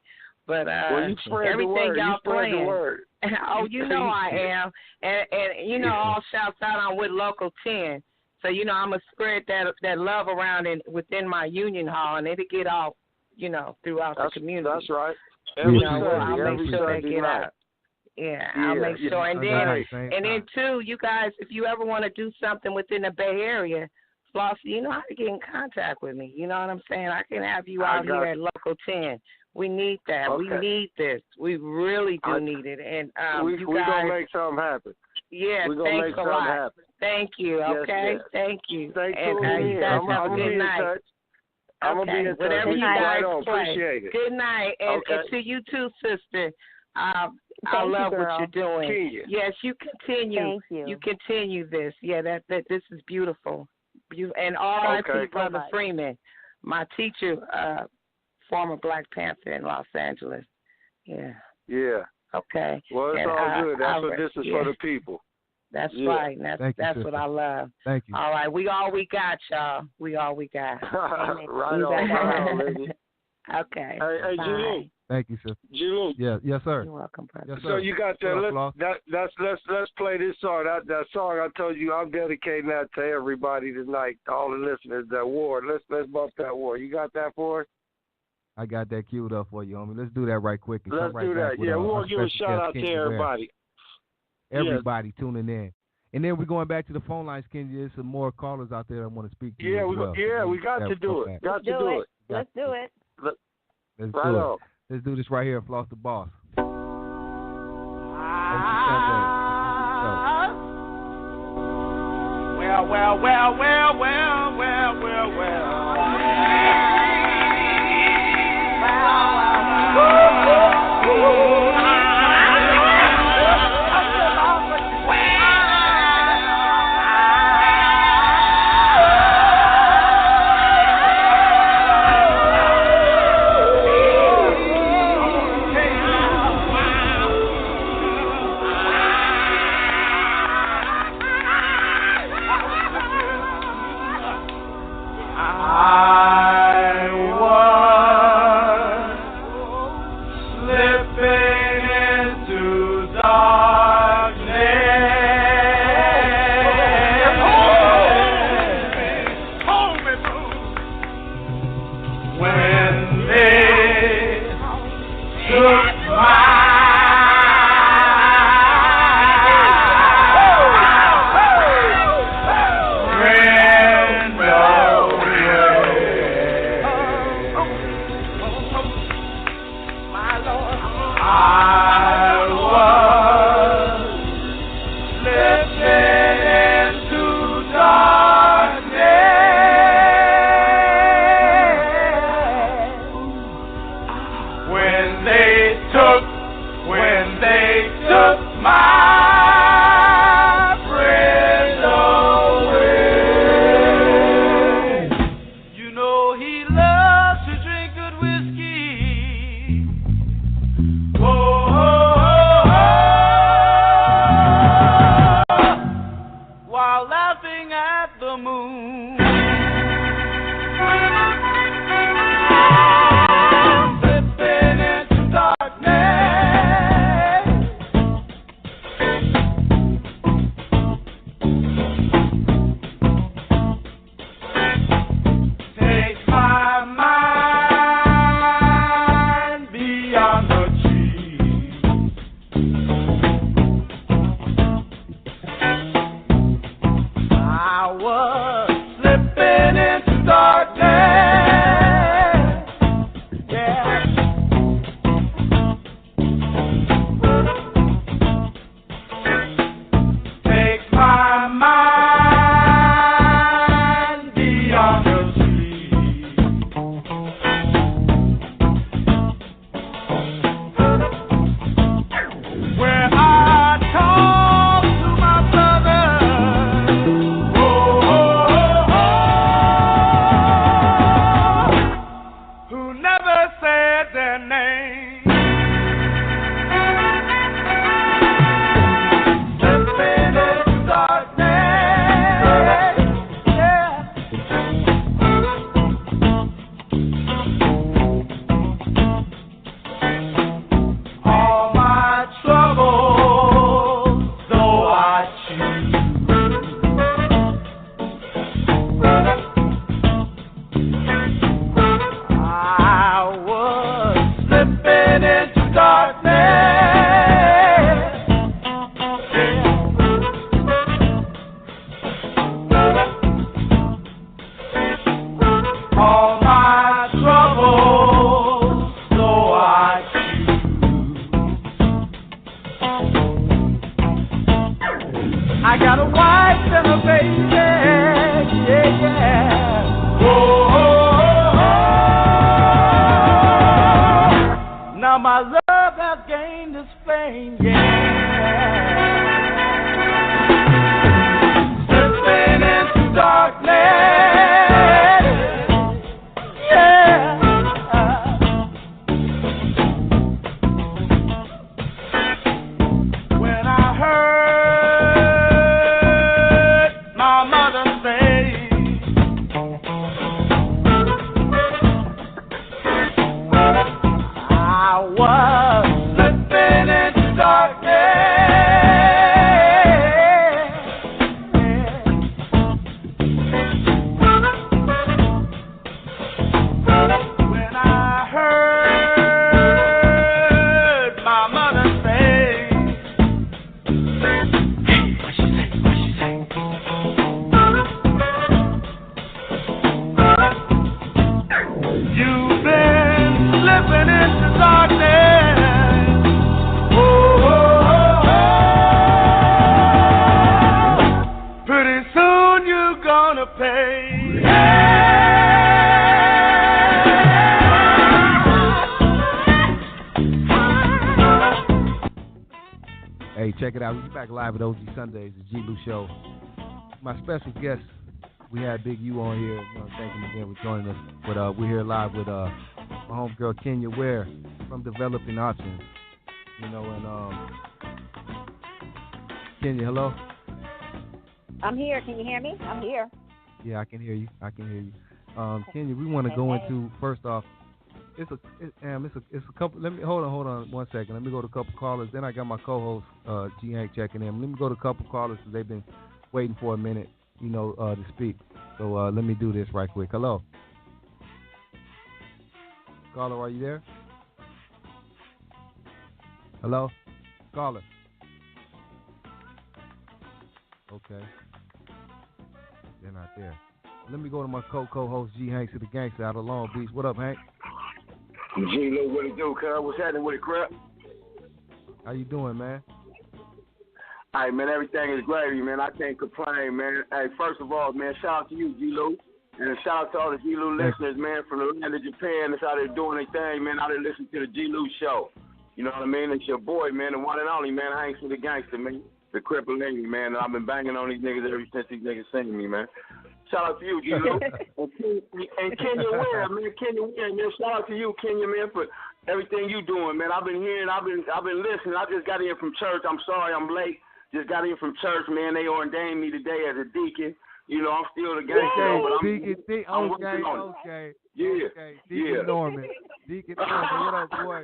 Speaker 15: But
Speaker 8: well, you spread
Speaker 15: everything
Speaker 8: the word.
Speaker 15: y'all
Speaker 8: You spread
Speaker 15: playing.
Speaker 8: The word.
Speaker 15: Oh, you know I am. And you know, all shouts out on with Local 10. So, you know, I'm going to spread that love around within my union hall, and it'll get out, you know, throughout the community.
Speaker 8: That's right.
Speaker 15: I'll make sure they get out. Yeah, I'll make sure. And then too, you guys, if you ever want to do something within the Bay Area, Flossy, you know how to get in contact with me. You know what I'm saying? I can have you out here at Local 10. We need that. Okay. We need this. We really do need it. And
Speaker 8: we're going to make something happen.
Speaker 15: Yeah,
Speaker 8: we're gonna
Speaker 15: thanks
Speaker 8: make
Speaker 15: a lot.
Speaker 8: Happen.
Speaker 15: Thank you, okay?
Speaker 8: Yes.
Speaker 15: Thank you.
Speaker 8: Thank
Speaker 15: and
Speaker 8: you.
Speaker 15: You guys have a good night.
Speaker 8: I'm going to be in touch.
Speaker 15: Whatever you guys play.
Speaker 8: Appreciate it.
Speaker 15: Good night. And to you too, sister. I love what you're doing.
Speaker 8: Kenya.
Speaker 15: Yes, you continue.
Speaker 9: Thank you.
Speaker 15: You continue this. Yeah, that this is beautiful. And R.I.P. Brother Freeman, my teacher, former Black Panther in Los Angeles. Yeah.
Speaker 8: Yeah.
Speaker 15: Okay.
Speaker 8: Well, it's all good. That's what this is for the people.
Speaker 15: That's right. And that's what I love.
Speaker 6: Thank you.
Speaker 15: All right. We all we got, y'all. We all we got.
Speaker 8: Right on, lady.
Speaker 15: Okay.
Speaker 8: Hey, G-Lew.
Speaker 6: Thank you, sir.
Speaker 8: G-Lew.
Speaker 6: Yes, sir.
Speaker 15: You're welcome, brother.
Speaker 6: Yes, sir.
Speaker 8: So you got let's play this song. That song I told you I'm dedicating that to everybody tonight, all the listeners. That War. Let's bump that War. You got that for us?
Speaker 6: I got that queued up for you, homie. Let's do that right quick. And
Speaker 8: let's do that. Yeah, we want to give a shout out to everybody.
Speaker 6: Everybody tuning in. And then we're going back to the phone lines, Kenji. There's some more callers out there that want to speak to you.
Speaker 8: We got to do it. Got to do it.
Speaker 9: Let's do it.
Speaker 6: Let's do it. Let's do this right here, Floss the Boss.
Speaker 5: on the street. Where I talk to my brothers, who never said their name. Slipping into darkness, yeah. All my troubles, though I choose, I was slipping into darkness, yeah. All my troubles, though I I got a wife and a baby, yeah, yeah. Whoa. Now my love has gained its fame, yeah. Slipping into darkness, yeah. When I heard my mother say, I was slipping into darkness. When I heard my mother say, what she say? You've been slipping into darkness. Pretty soon you're gonna pay.
Speaker 6: Hey, check it out. We're back live at OG Sundays, the G-Lew Show. My special guest, we had Big U on here. Thank him again for joining us. But we're here live with my homegirl Kenya Ware from Developing Options. And Kenya, hello.
Speaker 9: I'm here. Can you hear me? I'm here.
Speaker 6: Yeah, I can hear you. Kenya, we want to go into, first off, it's a couple. Let me hold on 1 second. Let me go to a couple callers. Then I got my co-host G Hank checking in. Let me go to a couple callers because they've been waiting for a minute, to speak. So let me do this right quick. Hello, caller, are you there? Hello, caller. Okay, they're not there. Let me go to my co-host G Hank to the gangster out of Long Beach. What up, Hank?
Speaker 16: G-Lew, what it do, cuz? What's happening with it, crap?
Speaker 6: How you doing, man?
Speaker 16: All right, man, everything is gravy, man. I can't complain, man. Hey, first of all, man, shout out to you, G-Lew. And shout out to all the G-Lew listeners, man, from the land of Japan that's out there doing their thing, man, out there listening to the G-Lew show. You know what I mean? It's your boy, man, the one and only, man. I ain't the gangster, man. The cripple lady, man. And I've been banging on these niggas ever since these niggas seen me, man. Shout out to you, G-Lew. and Kenya Ware, man. Shout out to you, Kenya, man, for everything you doing, man. I've been hearing, I've been listening. I just got in from church. I'm sorry I'm late. Just got in from church, man. They ordained me today as a deacon. I'm still the gangster, but I'm working on it.
Speaker 6: Okay.
Speaker 16: Deacon
Speaker 6: Norman. Deacon Norman, what up, boy?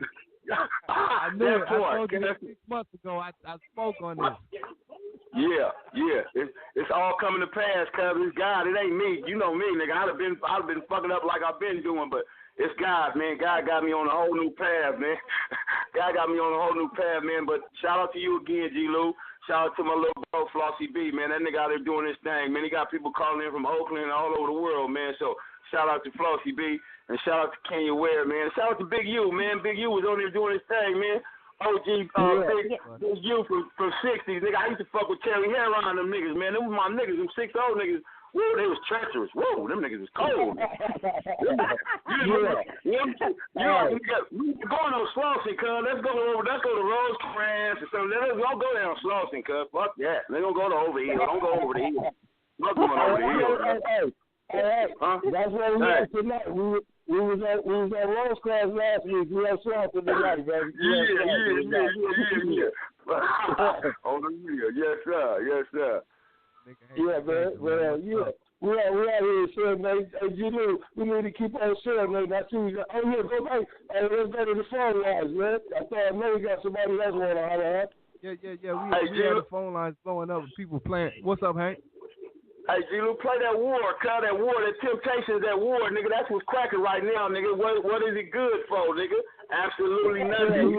Speaker 6: I knew it. I told you 6 months ago. I spoke on this.
Speaker 16: Yeah. It's all coming to pass, cuz it's God. It ain't me. You know me, nigga. I'd have been fucking up like I've been doing, but it's God, man. God got me on a whole new path, man. God got me on a whole new path, man. But shout out to you again, G-Lew. Shout out to my little bro, Flossy B, man. That nigga out there doing his thing, man. He got people calling in from Oakland and all over the world, man. So shout out to Flossy B and shout out to Kenya Ware, man. Shout out to Big U, man. Big U was on there doing his thing, man. OG, Big U from 60s, nigga. I used to fuck with Terry Heron, them niggas, man. Them was my niggas, them 6-0 niggas Woo, they was treacherous. Woo, them niggas was cold. We going on Flossy, cuz. Let's go to Rosecrans or something. Let's don't go down Flossy, cuz. Fuck that. They don't go to over here. Don't go over the hill. Not going over the hill.
Speaker 11: Hey, that's what we had tonight. We was at Rosecrans last week. We had Flossy tonight, baby. Yeah. On the hill. Yes, sir. Yeah, man. Well, yeah. We out here serenading. Hey, G-Lew, we need to keep on serenading. I see you. Oh, yeah, go back. Hey, let's go to the phone lines, man. I thought maybe got somebody else want to holler at.
Speaker 6: Yeah. We had the phone lines blowing up with people playing. What's up, Hank?
Speaker 16: Hey, G-Lew, play that war, cuz. That war, that Temptations, that war, nigga. That's what's cracking right now, nigga. What is it good for, nigga? Absolutely nothing.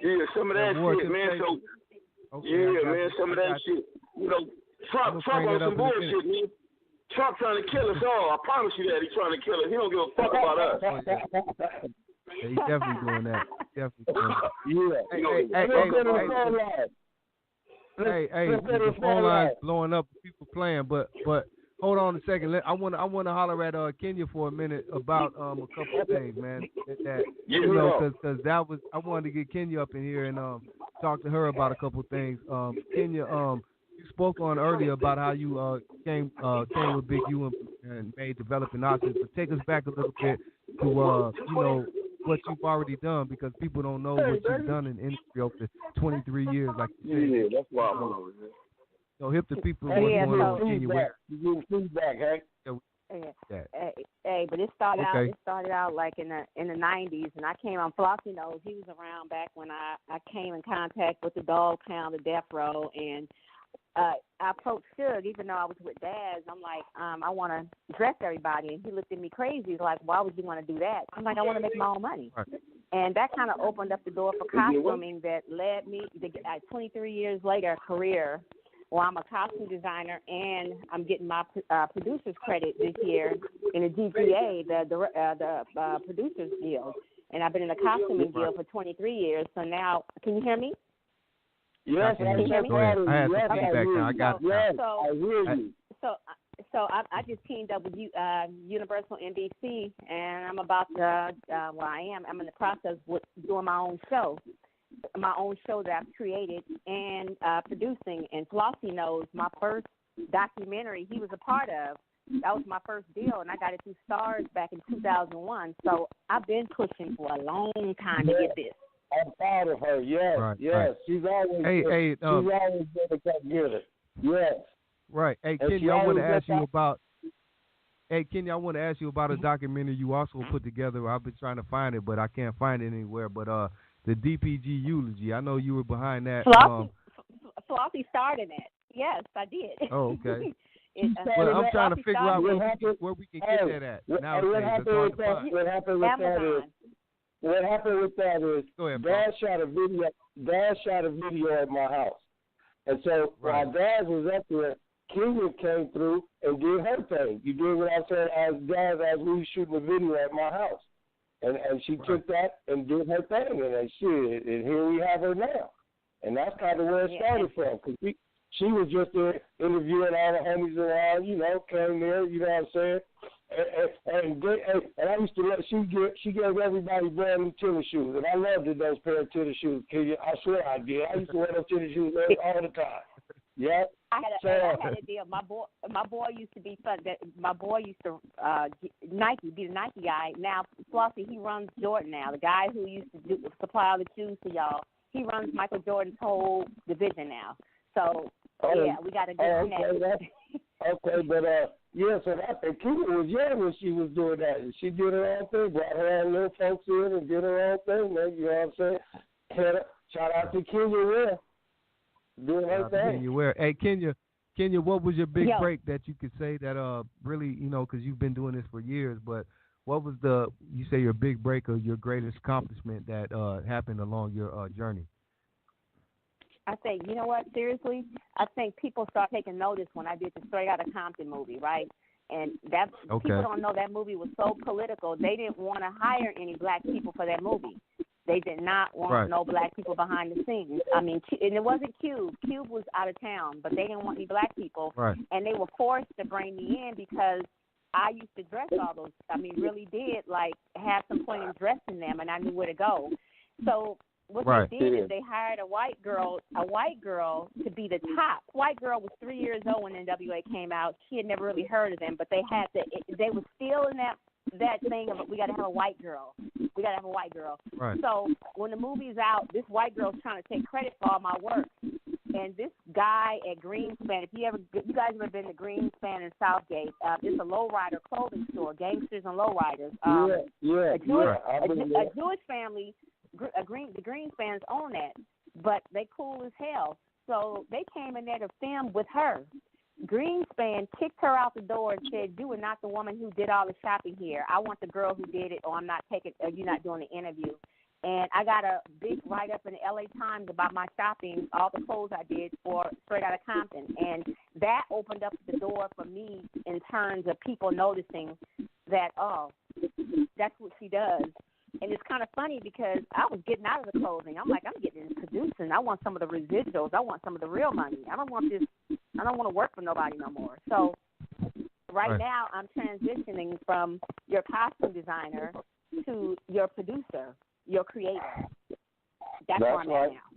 Speaker 16: Yeah, some of that shit, man. So, man, some of that shit. You know, Trump on some bullshit, man. Trump trying to kill us all. I promise you that. He's trying to kill us. He don't give a fuck about us.
Speaker 6: Yeah, he's definitely doing that. The phone line's blowing up with people playing, but hold on a second. I want to holler at Kenya for a minute about a couple of things, man. Because that was, I wanted to get Kenya up in here and talk to her about a couple of things. Kenya, you spoke on earlier about how you came with Big U and made developing options. But take us back a little bit to what you've already done, because people don't know what you've done in the industry over the 23 years, like you said.
Speaker 16: Yeah, that's why I'm over here.
Speaker 6: So hip to people what's going on in your Ware.
Speaker 11: You give feedback, Hank.
Speaker 9: Hey, but it started out like in the 90s, and I came on Flossy knows he was around back when I came in contact with the Dog Pound, the Death Row, and I approached Suge, even though I was with Daz. I'm like, I want to dress everybody, and he looked at me crazy. He's like, why would you want to do that? I'm like, I want to make my own money. Right. And that kind of opened up the door for costuming that led me, 23 years later, a career where I'm a costume designer and I'm getting my producer's credit this year in the GPA, the Producers Guild. And I've been in the costuming guild for 23 years. So now, can you hear me?
Speaker 11: Yes,
Speaker 6: I can hear me. Go ahead. I had some feedback now. I got it.
Speaker 11: I hear you.
Speaker 9: So I just teamed up with Universal NBC, and I'm about to, I'm in the process with doing my own show that I've created and producing. And Flossy knows my first documentary he was a part of. That was my first deal, and I got it through Stars back in 2001. So I've been pushing for a long time to get this.
Speaker 11: I'm proud of her. Yes,
Speaker 6: right,
Speaker 11: yes.
Speaker 6: Right.
Speaker 11: She's always she's always been a come get it. Yes.
Speaker 6: Right. Hey, Kenya, I want to ask you about. Hey, Kenya, I want to ask you about a documentary you also put together. I've been trying to find it, but I can't find it anywhere. But the DPG eulogy. I know you were behind that.
Speaker 9: Flossy started it. Yes, I did.
Speaker 6: Oh, okay. Well, I'm trying to figure out where we can get that at. What happened
Speaker 11: with that is Dad shot a video at my house. And so while Dad was up there, Kenya came through and did her thing. You did what I said as we were shooting a video at my house. And she took that and did her thing. And here we have her now. And that's kind of where it started from. Because she was just there interviewing all the homies around, came there, you know what I'm saying? And I used to she gave everybody brand new tennis shoes, and I loved those pair of tennis shoes. I swear I did. I used to wear those tennis shoes all the time. Yeah.
Speaker 9: I had a deal. My boy used to be fun. My boy used to be the Nike guy. Now Flossy, he runs Jordan now. The guy who used to supply all the shoes to y'all, he runs Michael Jordan's whole division now. So we got a good connect.
Speaker 11: Okay, but so that Kenya was young when she was doing that. And she did her own thing, brought her own little folks in and did her own thing, man. You know what I'm saying? Shout out to Kenya Ware. Doing her thing.
Speaker 6: Kenya Ware. Hey, Kenya, what was your big break that you could say that really, because you've been doing this for years, but what was your big break or your greatest accomplishment that happened along your journey?
Speaker 9: I say, you know what, seriously, I think people start taking notice when I did the Straight Outta Compton movie, right? And people don't know that movie was so political. They didn't want to hire any black people for that movie. They did not want no black people behind the scenes. I mean, and it wasn't Cube. Cube was out of town, but they didn't want any black people.
Speaker 6: Right.
Speaker 9: And they were forced to bring me in because I used to dress all those. I mean, really did, like, have some point in dressing them, and I knew where to go. So what they did is they hired a white girl to be the top. White girl was 3 years old when NWA came out. She had never really heard of them, but they were still in that thing of we got to have a white girl. We got to have a white girl.
Speaker 6: Right.
Speaker 9: So when the movie's out, this white girl's trying to take credit for all my work. And this guy at Greenspan, if you guys ever been to Greenspan in Southgate, it's a lowrider clothing store, gangsters and lowriders. A Jewish family, the Greenspans own that, but they cool as hell. So they came in there to film with her. Greenspan kicked her out the door and said, "You are not the woman who did all the shopping here. I want the girl who did it, or I'm not taking. Or you're not doing the interview." And I got a big write-up in the LA Times about my shopping, all the clothes I did for Straight Outta Compton, and that opened up the door for me in terms of people noticing that, oh, that's what she does. And it's kind of funny because I was getting out of the clothing. I'm like, I'm getting into producing. I want some of the residuals. I want some of the real money. I don't want to work for nobody no more. So right now I'm transitioning from your costume designer to your producer, your creator. That's where I'm at now.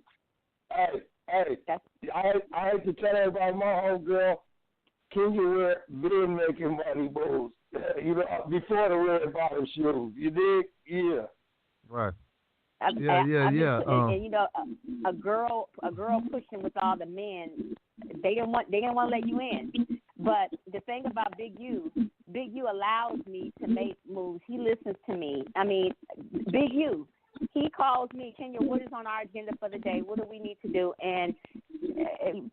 Speaker 16: I hate to tell everybody, my homegirl, Kenya Ware, been making money moves. Before the red bottom shoes. You dig? Yeah.
Speaker 6: Right.
Speaker 9: Yeah. And a girl pushing with all the men, they didn't want to let you in. But the thing about Big U allows me to make moves. He listens to me. I mean, Big U, he calls me, Kenya, what is on our agenda for the day? What do we need to do? And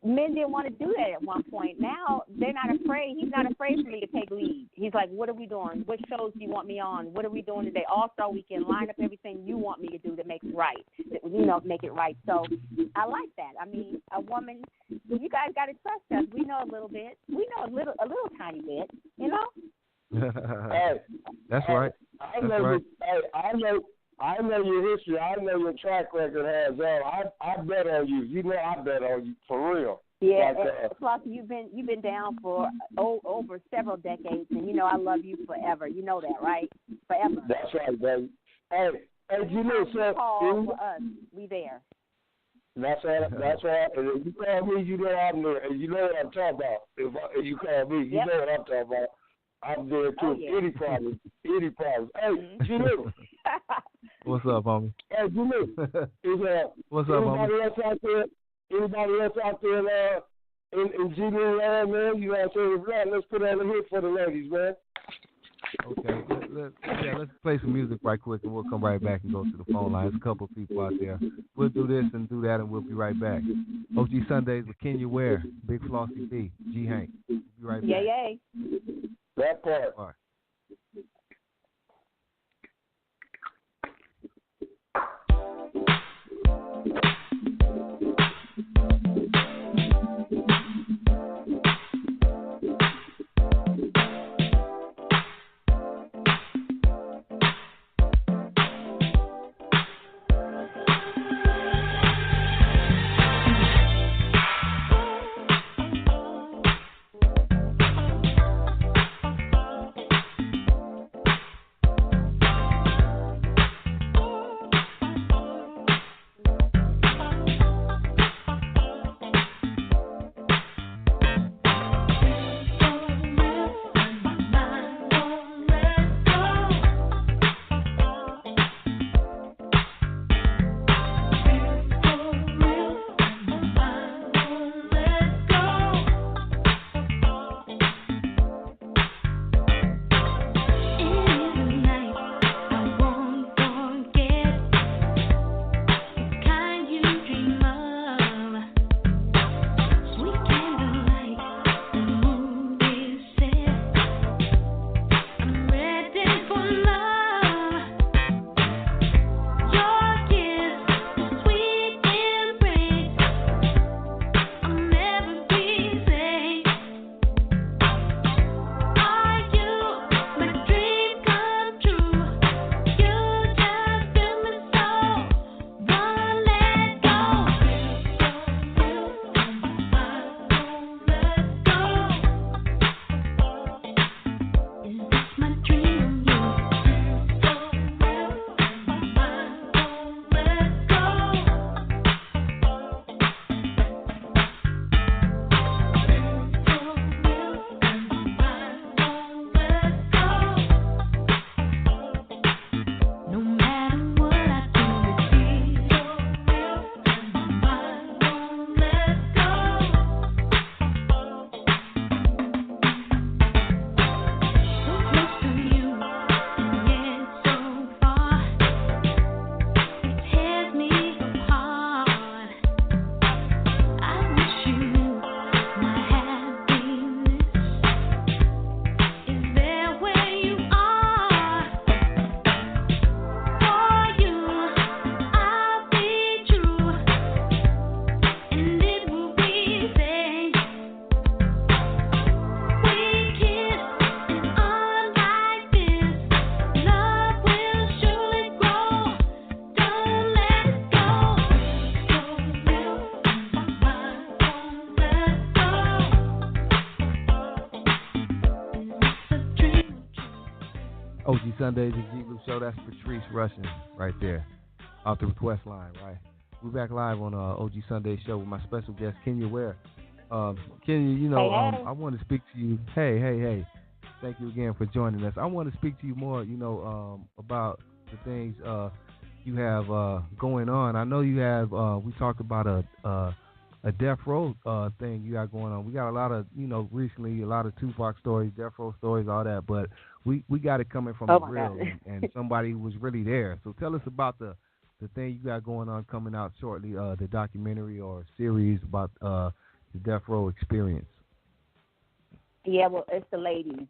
Speaker 9: men didn't want to do that at one point. Now they're not afraid. He's not afraid for me to take lead. He's like, what are we doing? What shows do you want me on? What are we doing today? All-Star Weekend. Line up everything you want me to do that makes right. Make it right. So I like that. I mean, a woman, you guys got to trust us. We know a little bit. We know a little tiny bit,
Speaker 6: That's right.
Speaker 16: I know your history. I know your track record has all. I bet on you. You know I bet on you for real.
Speaker 9: Yeah, Flossy, you've been down for over several decades, and I love you forever. You know that, right? Forever.
Speaker 16: That's right, baby. Hey, you know, so
Speaker 9: call for us, we there.
Speaker 16: That's right. And if you call me, you know I'm there. And you know what I'm talking about. If you call me, you know what I'm talking about. I'm there too.
Speaker 9: Oh, yeah.
Speaker 16: Any problems. Hey, G-Lew.
Speaker 6: What's up, homie?
Speaker 16: Hey, G-Lew.
Speaker 6: What's up, homie?
Speaker 16: Anybody else out there in G-Lew land, man? You know what I'm saying? Let's put on a hit for the ladies, man.
Speaker 6: Okay, let's play some music right quick, and we'll come right back and go to the phone lines. A couple of people out there. We'll do this and do that, and we'll be right back. OG Sundays with Kenya Ware, Big Flossy B, G Hank. We'll be right back.
Speaker 9: Yay.
Speaker 16: That part.
Speaker 6: All right. OG Sundays, the G-Lew Show. That's Patrice Russian right there, off the request line, right? We're back live on OG Sunday Show with my special guest, Kenya Ware. Kenya, you know,
Speaker 9: hey.
Speaker 6: I want to speak to you. Hey. Thank you again for joining us. I want to speak to you more, you know, about the things you have going on. I know you have, we talked about a death row thing you got going on. We got a lot of, you know, recently a lot of Tupac stories, death row stories, all that, but we got it coming from the real and somebody who was really there. So tell us about the thing you got going on coming out shortly, the documentary or series about the death row experience.
Speaker 9: Yeah, well, it's the ladies.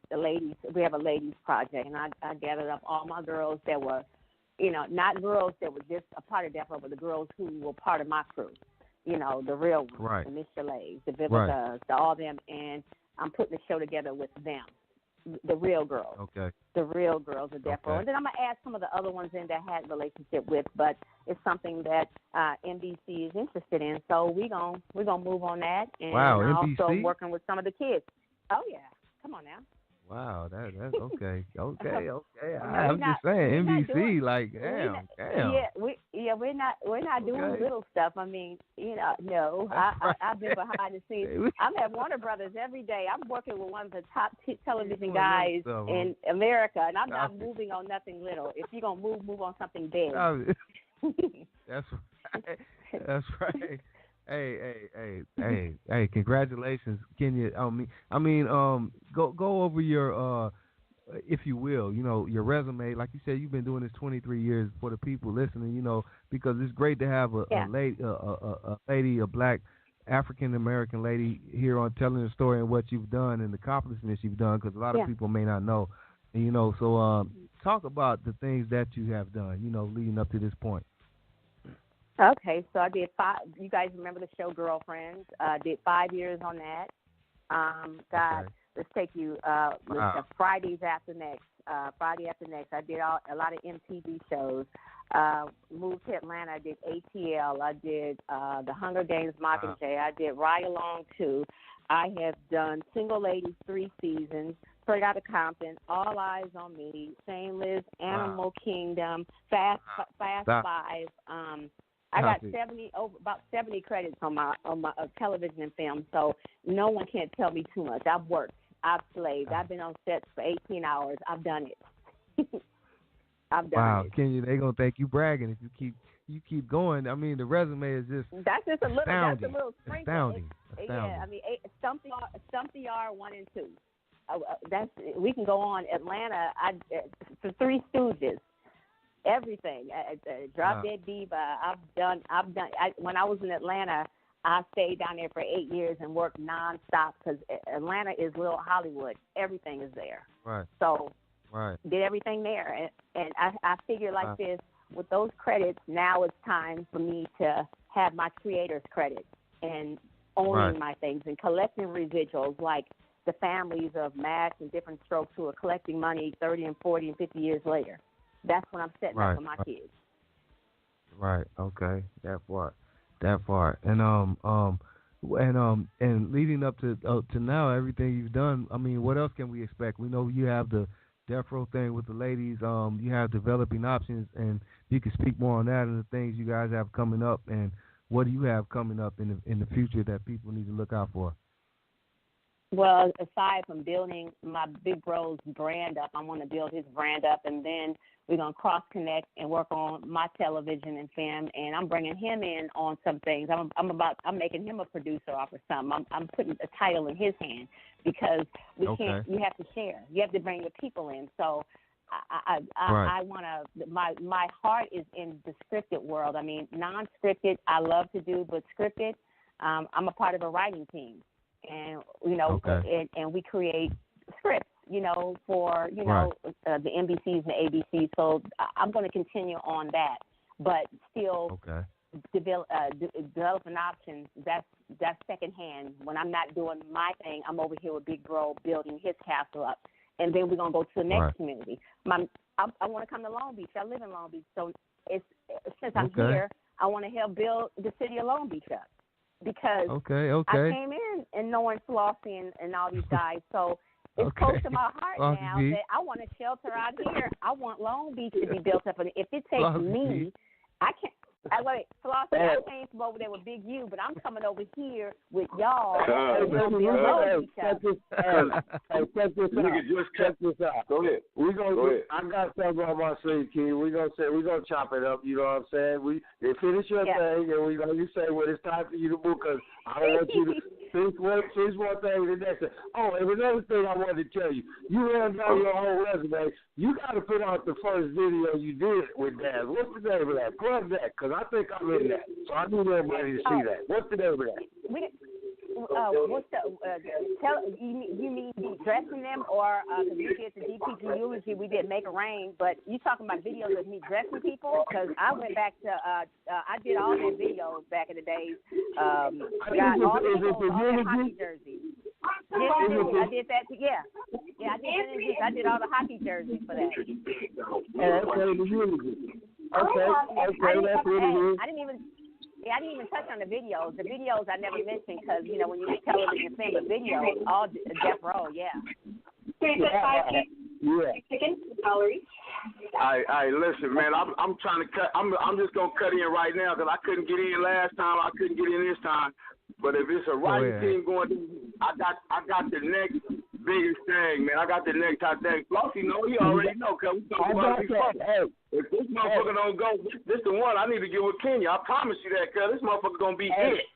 Speaker 9: We have a ladies project, and I gathered up all my girls that were, you know, not girls that were just a part of Death Row, but the girls who were part of my crew. You know, the real ones,
Speaker 6: right.
Speaker 9: the Miss Chalays, the Vivicas, all them, and I'm putting the show together with them, the real girls.
Speaker 6: Okay.
Speaker 9: The real girls of Death Row. And then I'm going to add some of the other ones in that I had a relationship with, but it's something that NBC is interested in, so we're gonna move on that. And
Speaker 6: NBC?
Speaker 9: Also working with some of the kids. Oh, yeah. Come on now.
Speaker 6: Wow, that's okay. I'm just saying, NBC, like, damn.
Speaker 9: Yeah, we're not doing little stuff. I mean, you know, no, I've been behind the scenes. I'm at Warner Brothers every day. I'm working with one of the top television guys in America, and I'm not moving on nothing little. If you're gonna move on something big.
Speaker 6: That's right. That's right. Hey! Congratulations, Kenya. Go over your, if you will, you know, your resume. Like you said, you've been doing this 23 years for the people listening. You know, because it's great to have a lady, a black African American lady here on telling the story and what you've done and the accomplishments you've done. Because a lot of people may not know. And, you know, so talk about the things that you have done. You know, leading up to this point.
Speaker 9: Okay, so I did 5. You guys remember the show Girlfriends? Did 5 years on that. Let's take you Fridays after next. Friday after next. I did a lot of MTV shows. Moved to Atlanta. I did ATL. I did the Hunger Games Mockingjay. I did Ride Along 2. I have done Single Ladies 3 seasons. Straight Outta Compton, All Eyes on Me, Shameless, Animal Kingdom, Fast 5. I got about 70 credits on my television and film, so no one can't tell me too much. I've worked, I've slaved, I've been on sets for 18 hours. I've done it. I've done it.
Speaker 6: Wow, Kenya, they gonna think you bragging if you keep going. I mean, the resume is just
Speaker 9: that's a little sprinkle.
Speaker 6: Astounding.
Speaker 9: Yeah, I mean, Stump the R 1 and 2. We can go on. Atlanta, for 3 Stooges. Everything, Drop Dead Diva. I've done. When I was in Atlanta, I stayed down there for 8 years and worked nonstop because Atlanta is little Hollywood. Everything is there.
Speaker 6: Right.
Speaker 9: So, did everything there, and I figured like this: with those credits, now it's time for me to have my creator's credit and owning my things and collecting residuals, like the families of Max and Different Strokes who are collecting money 30 and 40 and 50 years later. That's what I'm setting up for my kids.
Speaker 6: Right. Okay. That part. And leading up to now, everything you've done. I mean, what else can we expect? We know you have the death row thing with the ladies. You have developing options, and you can speak more on that and the things you guys have coming up. And what do you have coming up in the future that people need to look out for?
Speaker 9: Well, aside from building my Big Bro's brand up, I want to build his brand up, and then we're going to cross-connect and work on my television and film, and I'm bringing him in on some things. I'm making him a producer off of something. I'm putting a title in his hand because we can't. You have to share. You have to bring the people in. So I want to. My heart is in the scripted world. I mean, non-scripted I love to do, but scripted, I'm a part of a writing team. And, you know, and we create scripts, you know, for, you know, the NBCs and the ABCs. So I'm going to continue on that, but still developing options. That's secondhand. When I'm not doing my thing, I'm over here with Big Bro building his castle up. And then we're going to go to the next community. I want to come to Long Beach. I live in Long Beach. So since I'm here, I want to help build the city of Long Beach up. Because I came in and knowing Flossy and all these guys, so it's close to my heart now that want a shelter out here. I want Long Beach to be built up. And if it takes me, I can't. Wait, Flossy, I came from over there with Big U, but I'm coming over here with y'all.
Speaker 11: Check this out.
Speaker 8: Go ahead.
Speaker 11: I got something on my sleeve, Key. We're gonna chop it up. You know what I'm saying? They finish your thing, and you say when it's time for you to move. Because I don't want you to finish one thing with the next. Oh, and another thing I wanted to tell you, you ran down your whole resume. You got to put out the first video you did with Dad. What's the name of that? Plug that, because I think I'm in that. So I need everybody to see that. What's the name of that?
Speaker 9: What's the you mean dressing them, or because we did the DPG eulogy, we did Make a Rain, but you talking about videos of me dressing people? Because I went back to I did all their videos back in the days. Got all the hockey jerseys. Yes, I did that. Yeah, I did. I did all the hockey jerseys for that.
Speaker 11: Okay, the eulogy. Okay, that's what it is.
Speaker 9: I didn't even touch on the videos. The videos I never mentioned because, you know, when you do television film, the videos, all death row, yeah.
Speaker 16: Chicken calories. I listen, man. I'm trying to cut. I'm just gonna cut in right now because I couldn't get in last time. I couldn't get in this time. But if it's a writing team going, I got the next biggest thing, man. I got the next hot thing. Flossy, he already know because we talking about it before. If this motherfucker don't go, this the one I need to get with Kenya. I promise you that, cuz this motherfucker gonna be it.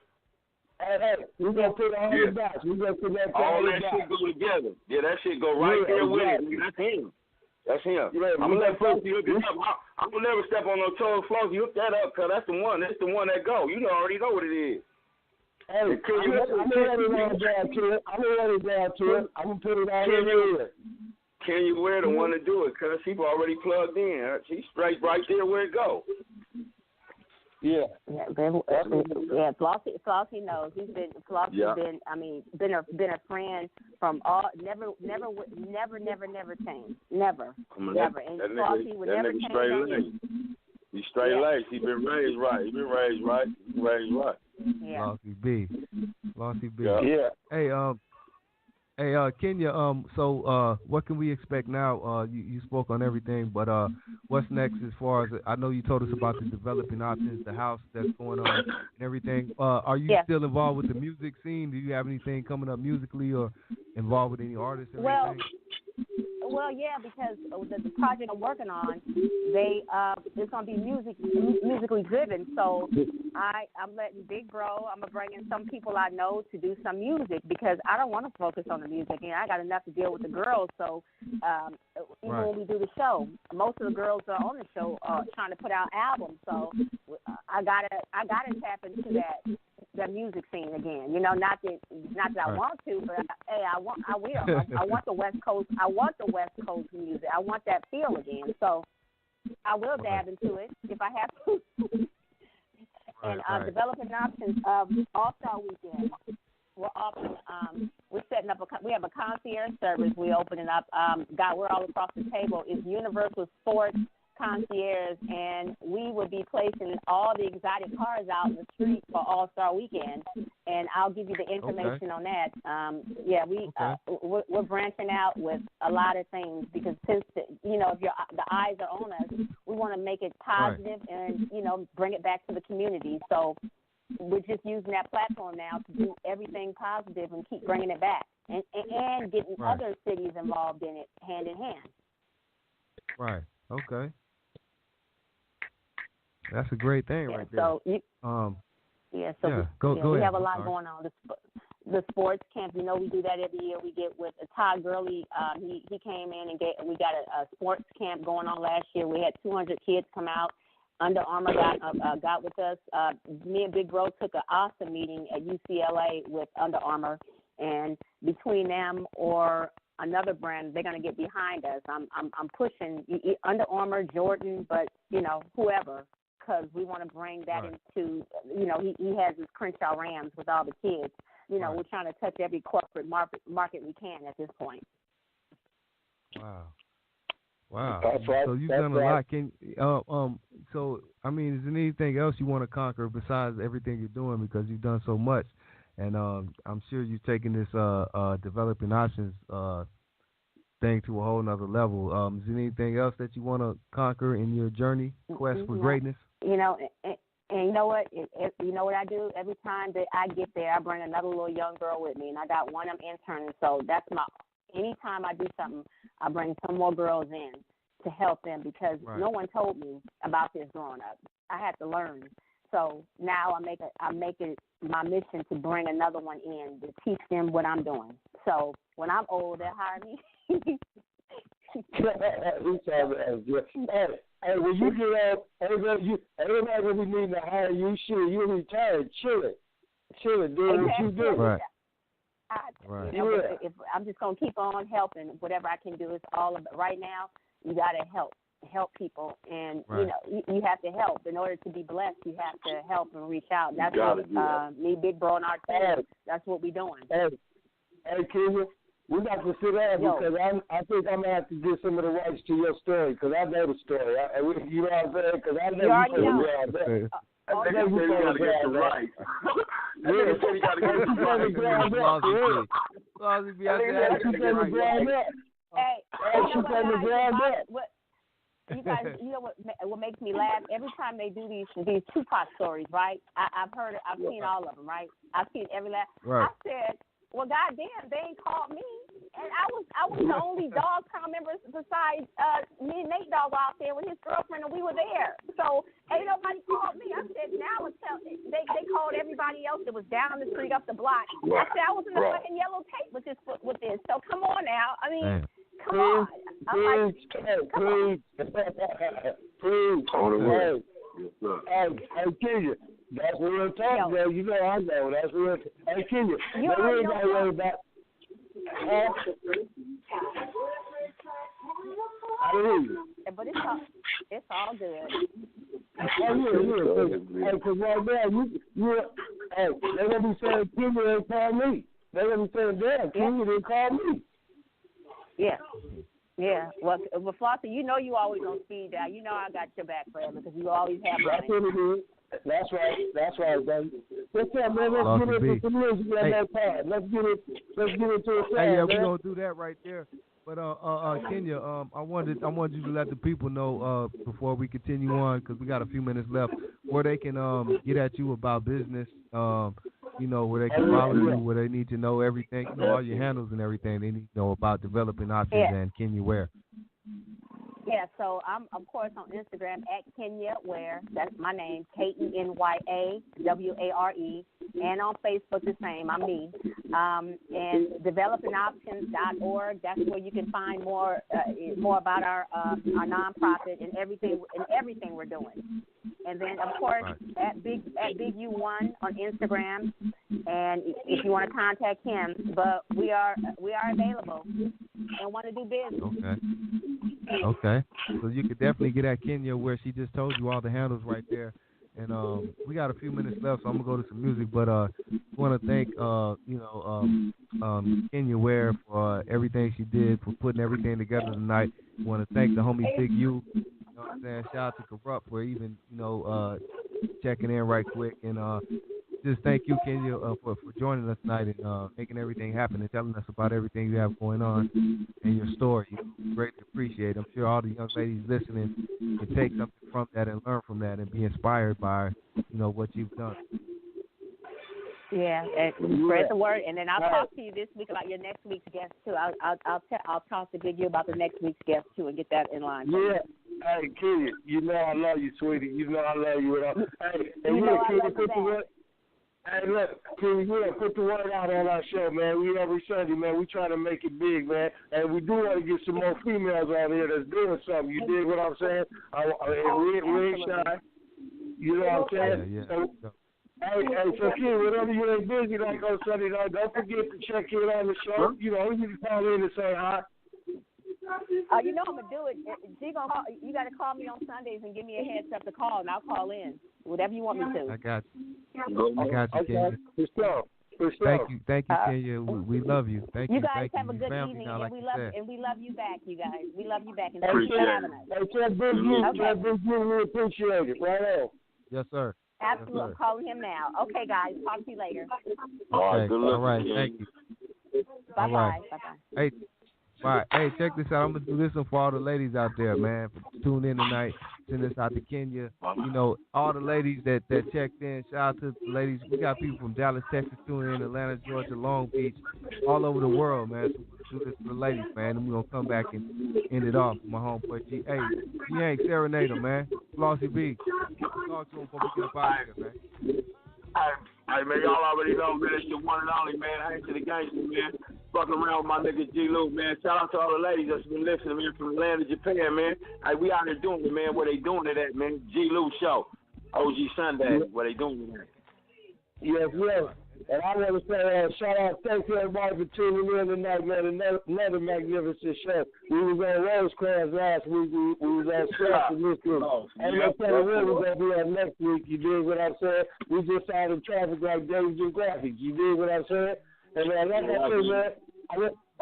Speaker 11: Hey, we're going to put all the dots. We're going to put that
Speaker 16: all that shit go together. Yeah, that shit go right there with it. That's him. I'm going to let Flossy hook it up. I'm going to never step on no toes. Flossy, hook that up, because that's the one. That's the one that go. You already know what it is.
Speaker 11: Hey, I'm going to let it down to it. I'm going to put it all in there.
Speaker 16: Can you wear the one to do it? Because she's already plugged in. She's straight right there where it go.
Speaker 11: Yeah.
Speaker 9: Flossy knows. He's been been a friend from all. Never changed. Never. And Flossy would never change.
Speaker 16: He's straight laced. He's been raised right.
Speaker 9: Yeah.
Speaker 6: Flossy B.
Speaker 16: Yeah.
Speaker 6: Hey, Kenya. So, what can we expect now? You spoke on everything, but what's next as far as I know? You told us about the developing options, the house that's going on, and everything. Are you still involved with the music scene? Do you have anything coming up musically, or involved with any artists or anything?
Speaker 9: Well, yeah, because the project I'm working on, it's gonna be musically driven. So I'm letting Big Bro. I'm gonna bring in some people I know to do some music because I don't want to focus on the music. You know, I got enough to deal with the girls. So even when we do the show, most of the girls are on the show trying to put out albums. So I gotta tap into that music scene again. You know, not that I want to, but I will. I want the West Coast. I want the West Coast music. I want that feel again. So I will dab into it if I have to. And developing options of All-Star Weekend. We're offering. We're setting up we have a concierge service. We're opening up. We're all across the table. It's Universal Sports Concierge, and we would be placing all the exotic cars out in the street for All-Star Weekend, and I'll give you the information on that. We're branching out with a lot of things because since if the eyes are on us, we want to make it positive and bring it back to the community. So we're just using that platform now to do everything positive and keep bringing it back and getting other cities involved in it hand in hand.
Speaker 6: Right. Okay. That's a great thing right there.
Speaker 9: So we have a lot going on. The sports camp, we do that every year. We get with Todd Gurley. He came in and we got a sports camp going on last year. We had 200 kids come out. Under Armour got with us. Me and Big Bro took an awesome meeting at UCLA with Under Armour, and between them or another brand, they're going to get behind us. I'm pushing Under Armour, Jordan, but whoever, because we want to bring that into he has his Crenshaw Rams with all the kids. We're trying to touch every corporate market we can at this point.
Speaker 6: Wow.
Speaker 11: That's right.
Speaker 6: So you've done a lot. So I mean, is there anything else you want to conquer besides everything you're doing, because you've done so much? And I'm sure you're taking this developing options thing to a whole nother level. Is there anything else that you want to conquer in your journey, quest for greatness?
Speaker 9: You know, and you know what? You know what I do? Every time that I get there, I bring another little young girl with me, and I got one I'm interning. So that's anytime I do something, I bring some more girls in to help them because no one told me about this growing up. I had to learn. So now I make it my mission to bring another one in to teach them what I'm doing. So when I'm old, they'll hire me.
Speaker 17: Hey, when you get out, everybody will be needing to hire you. Shit, you retired, chilling, doing what you do.
Speaker 6: Right.
Speaker 9: You know, if I'm just gonna keep on helping, whatever I can do. It's all about. Right now, you gotta help people, and you know, you have to help in order to be blessed. You have to help and reach out. That's what me, Big Bro, and our team. That's what we're doing.
Speaker 17: Hey, Kenya. We got to sit down because I think I'm going to have to get some of the rights to your story because I know the story. You know what I'm saying? Because I know you from around there. I know you got to get the rights. Yeah, you got to get the rights.
Speaker 9: You guys, you know what makes me laugh? Every time they do these Tupac stories, right? I've seen all of them, right? I've seen every last.
Speaker 6: Right.
Speaker 9: I said, well, goddamn, they ain't called me, and I was the only dog pound member besides me and Nate Dogg out there with his girlfriend, and we were there. So ain't nobody called me. I said, now they called everybody else that was down the street, up the block. I said I was in the fucking yellow tape with this. So come on now. I mean, come on.
Speaker 17: Please. Hey, Kenya. That's real talk, man. You know I know. That's real. Hey, Kenya, we ain't got to worry about. I hear you.
Speaker 9: But it's all good.
Speaker 17: Hey, because right now, hey, they're going to be saying Kenya ain't call me. They're going to be saying, damn, Kenya didn't call me.
Speaker 9: Yeah. Well, Flossy, you know you always on speed dial. You know I got your back forever because you always have money.
Speaker 17: That's what it is. That's right, baby. What's up, man? Let's get into some music at that time. Let's get into a song,
Speaker 6: yeah,
Speaker 17: man.
Speaker 6: we're gonna do that right there. But Kenya, I wanted you to let the people know before we continue on because we got a few minutes left where they can get at you about business. You know, where they can follow you, where they need to know everything, you know, all your handles and everything they need to know about developing options and Kenya Ware.
Speaker 9: Yeah, so I'm, of course, on Instagram at Kenya Ware. That's my name, KenyaWare, and on Facebook the same. I'm me. And developingoptions.org. That's where you can find more about our nonprofit and everything we're doing. And then, of course, at Big U1 on Instagram. And if you want to contact him, but we are available and want to do business.
Speaker 6: Okay. So you could definitely get at Kenya where she just told you all the handles right there. And we got a few minutes left, so I'm gonna go to some music. But I want to thank Kenya Ware for everything she did, for putting everything together tonight. I want to thank the homie Big U. You know what I'm saying? Shout out to Corrupt for even checking in right quick. And just thank you, Kenya, for joining us tonight and making everything happen and telling us about everything you have going on and your story. Greatly appreciate it. I'm sure all the young ladies listening can take something from that and learn from that and be inspired by, what you've done.
Speaker 9: Yeah, and spread the word, and then I'll talk to you this week about your next week's guest too. I'll talk to Big U about the next week's guest too, and get that in line.
Speaker 17: Yeah. Hey, Kenya, you know I love you, sweetie. You know I love you. Hey, Hey, look, Kenya, put the word out on our show, man. We every Sunday, man. We trying to make it big, man. And we do want to get some more females out here that's doing something. You dig what I'm saying? We ain't shy. You know what I'm saying?
Speaker 6: Yeah.
Speaker 17: So, so Kenya, whenever you ain't busy like on Sunday night, don't forget to check in on the show. You can call in and say hi.
Speaker 9: You know I'm gonna do it. You got to call me on Sundays and give me a heads up to call, and I'll call in. Whatever you want me to.
Speaker 6: I got you, Kenya.
Speaker 17: For sure.
Speaker 6: Thank you, Kenya. We love you. Thank you.
Speaker 9: You guys
Speaker 6: Thank
Speaker 9: have
Speaker 6: you.
Speaker 9: a good evening,
Speaker 6: now,
Speaker 9: and
Speaker 6: like
Speaker 9: we love you back, you guys. We love you back, and thank you for having us.
Speaker 17: Hey, we appreciate it. Right on.
Speaker 6: Yes, sir.
Speaker 9: Absolutely.
Speaker 6: Yes, sir.
Speaker 9: I'm calling him now. Okay, guys. Talk to you later.
Speaker 17: All right.
Speaker 6: All right. Thank you.
Speaker 9: Bye-bye.
Speaker 6: Hey, Right. Hey, check this out. I'm going to do this one for all the ladies out there, man. Tune in tonight. Send this out to Kenya. You know, all the ladies that checked in, shout out to the ladies. We got people from Dallas, Texas tuning in, Atlanta, Georgia, Long Beach, all over the world, man. So we'll do this for the ladies, man. And we're going to come back and end it off with my homeboy G. Hey, G ain't serenader, man. Flossy B. Talk to him before we get up out of here, man.
Speaker 16: Hey, man, y'all already know, man, it's your one and only, man. I ain't to the gangster, man. Fucking around with my nigga G-Lew, man. Shout out to all the ladies that's been listening, man, from the land of Japan, man. Hey, we out here doing it, man. Where they doing it at, man? G-Lew Show. OG Sunday, where they doing it at.
Speaker 17: Yes, yes. And I want to say shout out, thanks to everybody for tuning in tonight, man. Another magnificent show. We was on Rosecrans last week. We was on Scratch this week. I'm not telling you we're going to be on next week. You dig what I'm saying? We just out in traffic like Days and Graphics. You dig what I'm saying? And like I said, man, I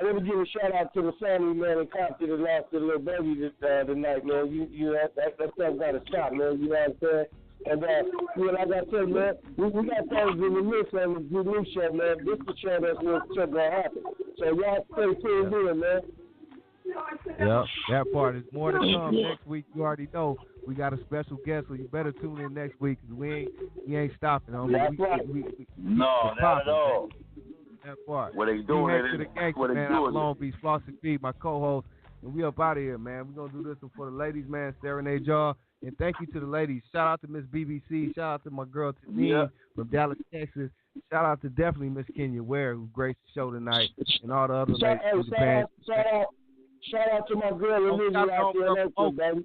Speaker 17: want to give a shout out to the family, man, and Compton that lost their little baby tonight, man. You that stuff got to stop, man. You know what I'm saying? And like I said, man, we got things in the mix on the G-Lew show, man. This is the show that's what's going to happen. So y'all stay tuned in, man.
Speaker 6: Yep, that part is more to come next week. You already know we got a special guest, so you better tune in next week because we ain't stopping.
Speaker 16: That's right. No, not at all.
Speaker 6: That part.
Speaker 16: What they doing
Speaker 6: to the gangster, man. I'm Long Beach, Flossy B, my co-host, and we up out of here, man. We're gonna do this one for the ladies, man. Serenade y'all, and thank you to the ladies. Shout out to Miss BBC. Shout out to my girl Tanine from Dallas, Texas. Shout out to definitely Miss Kenya Ware, who graced the show tonight, and all the other ladies from Japan.
Speaker 17: Shout out to my girl Olivia out there in Oakland, baby.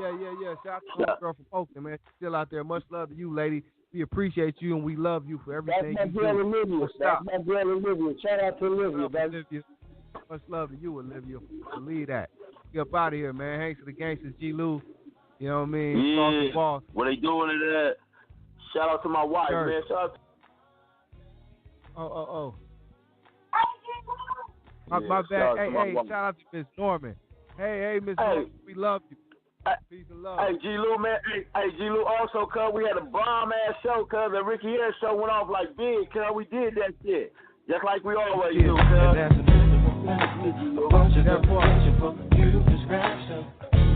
Speaker 6: Yeah. Shout out to my girl from Oakland, man. She's still out there. Much love to you, lady. We appreciate you and we love you for everything
Speaker 17: That's my girl Olivia. That's my girl Olivia. Shout out to Olivia, baby.
Speaker 6: Much love to you, Olivia, for lead that. Get up out of here, man. Thanks to the gangsters, G-Lew. You know what I mean?
Speaker 16: Yeah. What they doing it at? Shout out to my wife, man. Shout out
Speaker 6: to... My bad. Hey, shout out to Miss Norman. Hey, Miss Norman, we love you. Peace and love.
Speaker 16: Hey, G-Lew, man. Hey, G-Lew, also, cuz, we had a bomb-ass show, cuz. The Ricky Air show went off like big, cuz. We did that shit. Just like we always do, cuz.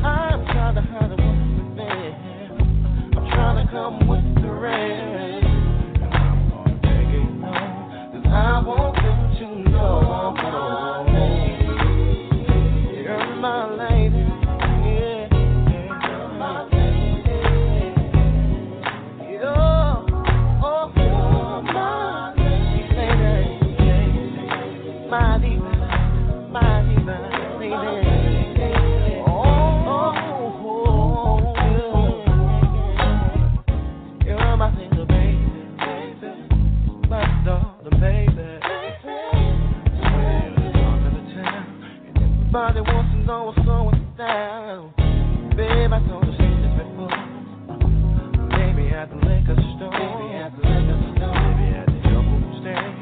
Speaker 5: I'm trying to hide it with me. I'm trying to come with the rain. I'm gonna take it home, 'cause I want them to know I'm home. You're my lady. Everybody wants to know what's going down. Babe, I told you this before. Maybe at the liquor store. Maybe at the jungle stand.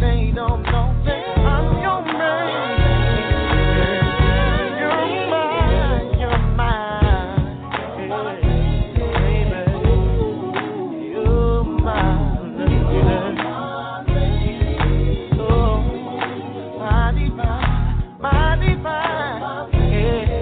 Speaker 5: They don't know that I'm your man. You're mine, you're mine. Baby, you're mine. Oh, my divine. My divine, yeah.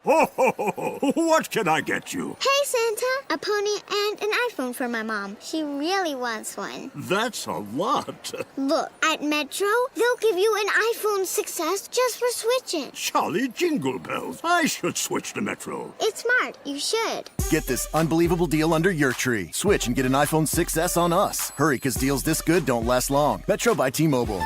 Speaker 1: Ho, ho, ho, ho. What can I get you?
Speaker 2: Hey, Santa! A pony and an iPhone for my mom. She really wants one.
Speaker 1: That's a lot.
Speaker 2: Look, at Metro, they'll give you an iPhone 6S just for switching.
Speaker 1: Jolly jingle bells. I should switch to Metro.
Speaker 2: It's smart. You should.
Speaker 3: Get this unbelievable deal under your tree. Switch and get an iPhone 6S on us. Hurry, because deals this good don't last long. Metro by T-Mobile.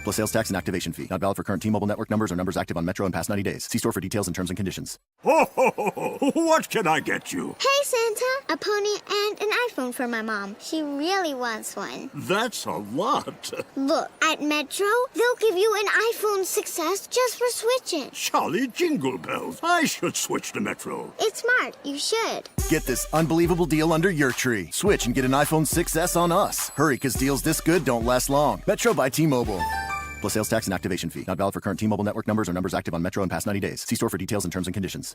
Speaker 3: Plus sales tax and activation fee. Not valid for current T-Mobile network numbers or numbers active on Metro in past 90 days. See store for details and terms and conditions.
Speaker 1: Ho, ho, ho, ho. What can I get you?
Speaker 2: Hey, Santa! A pony and an iPhone for my mom. She really wants one.
Speaker 1: That's a lot.
Speaker 2: Look, at Metro, they'll give you an iPhone 6S just for switching.
Speaker 1: Jolly jingle bells. I should switch to Metro.
Speaker 2: It's smart. You should.
Speaker 3: Get this unbelievable deal under your tree. Switch and get an iPhone 6S on us. Hurry, because deals this good don't last long. Metro by T-Mobile. Plus sales tax and activation fee. Not valid for current T-Mobile network numbers or numbers active on Metro in past 90 days. See store for details and terms and conditions.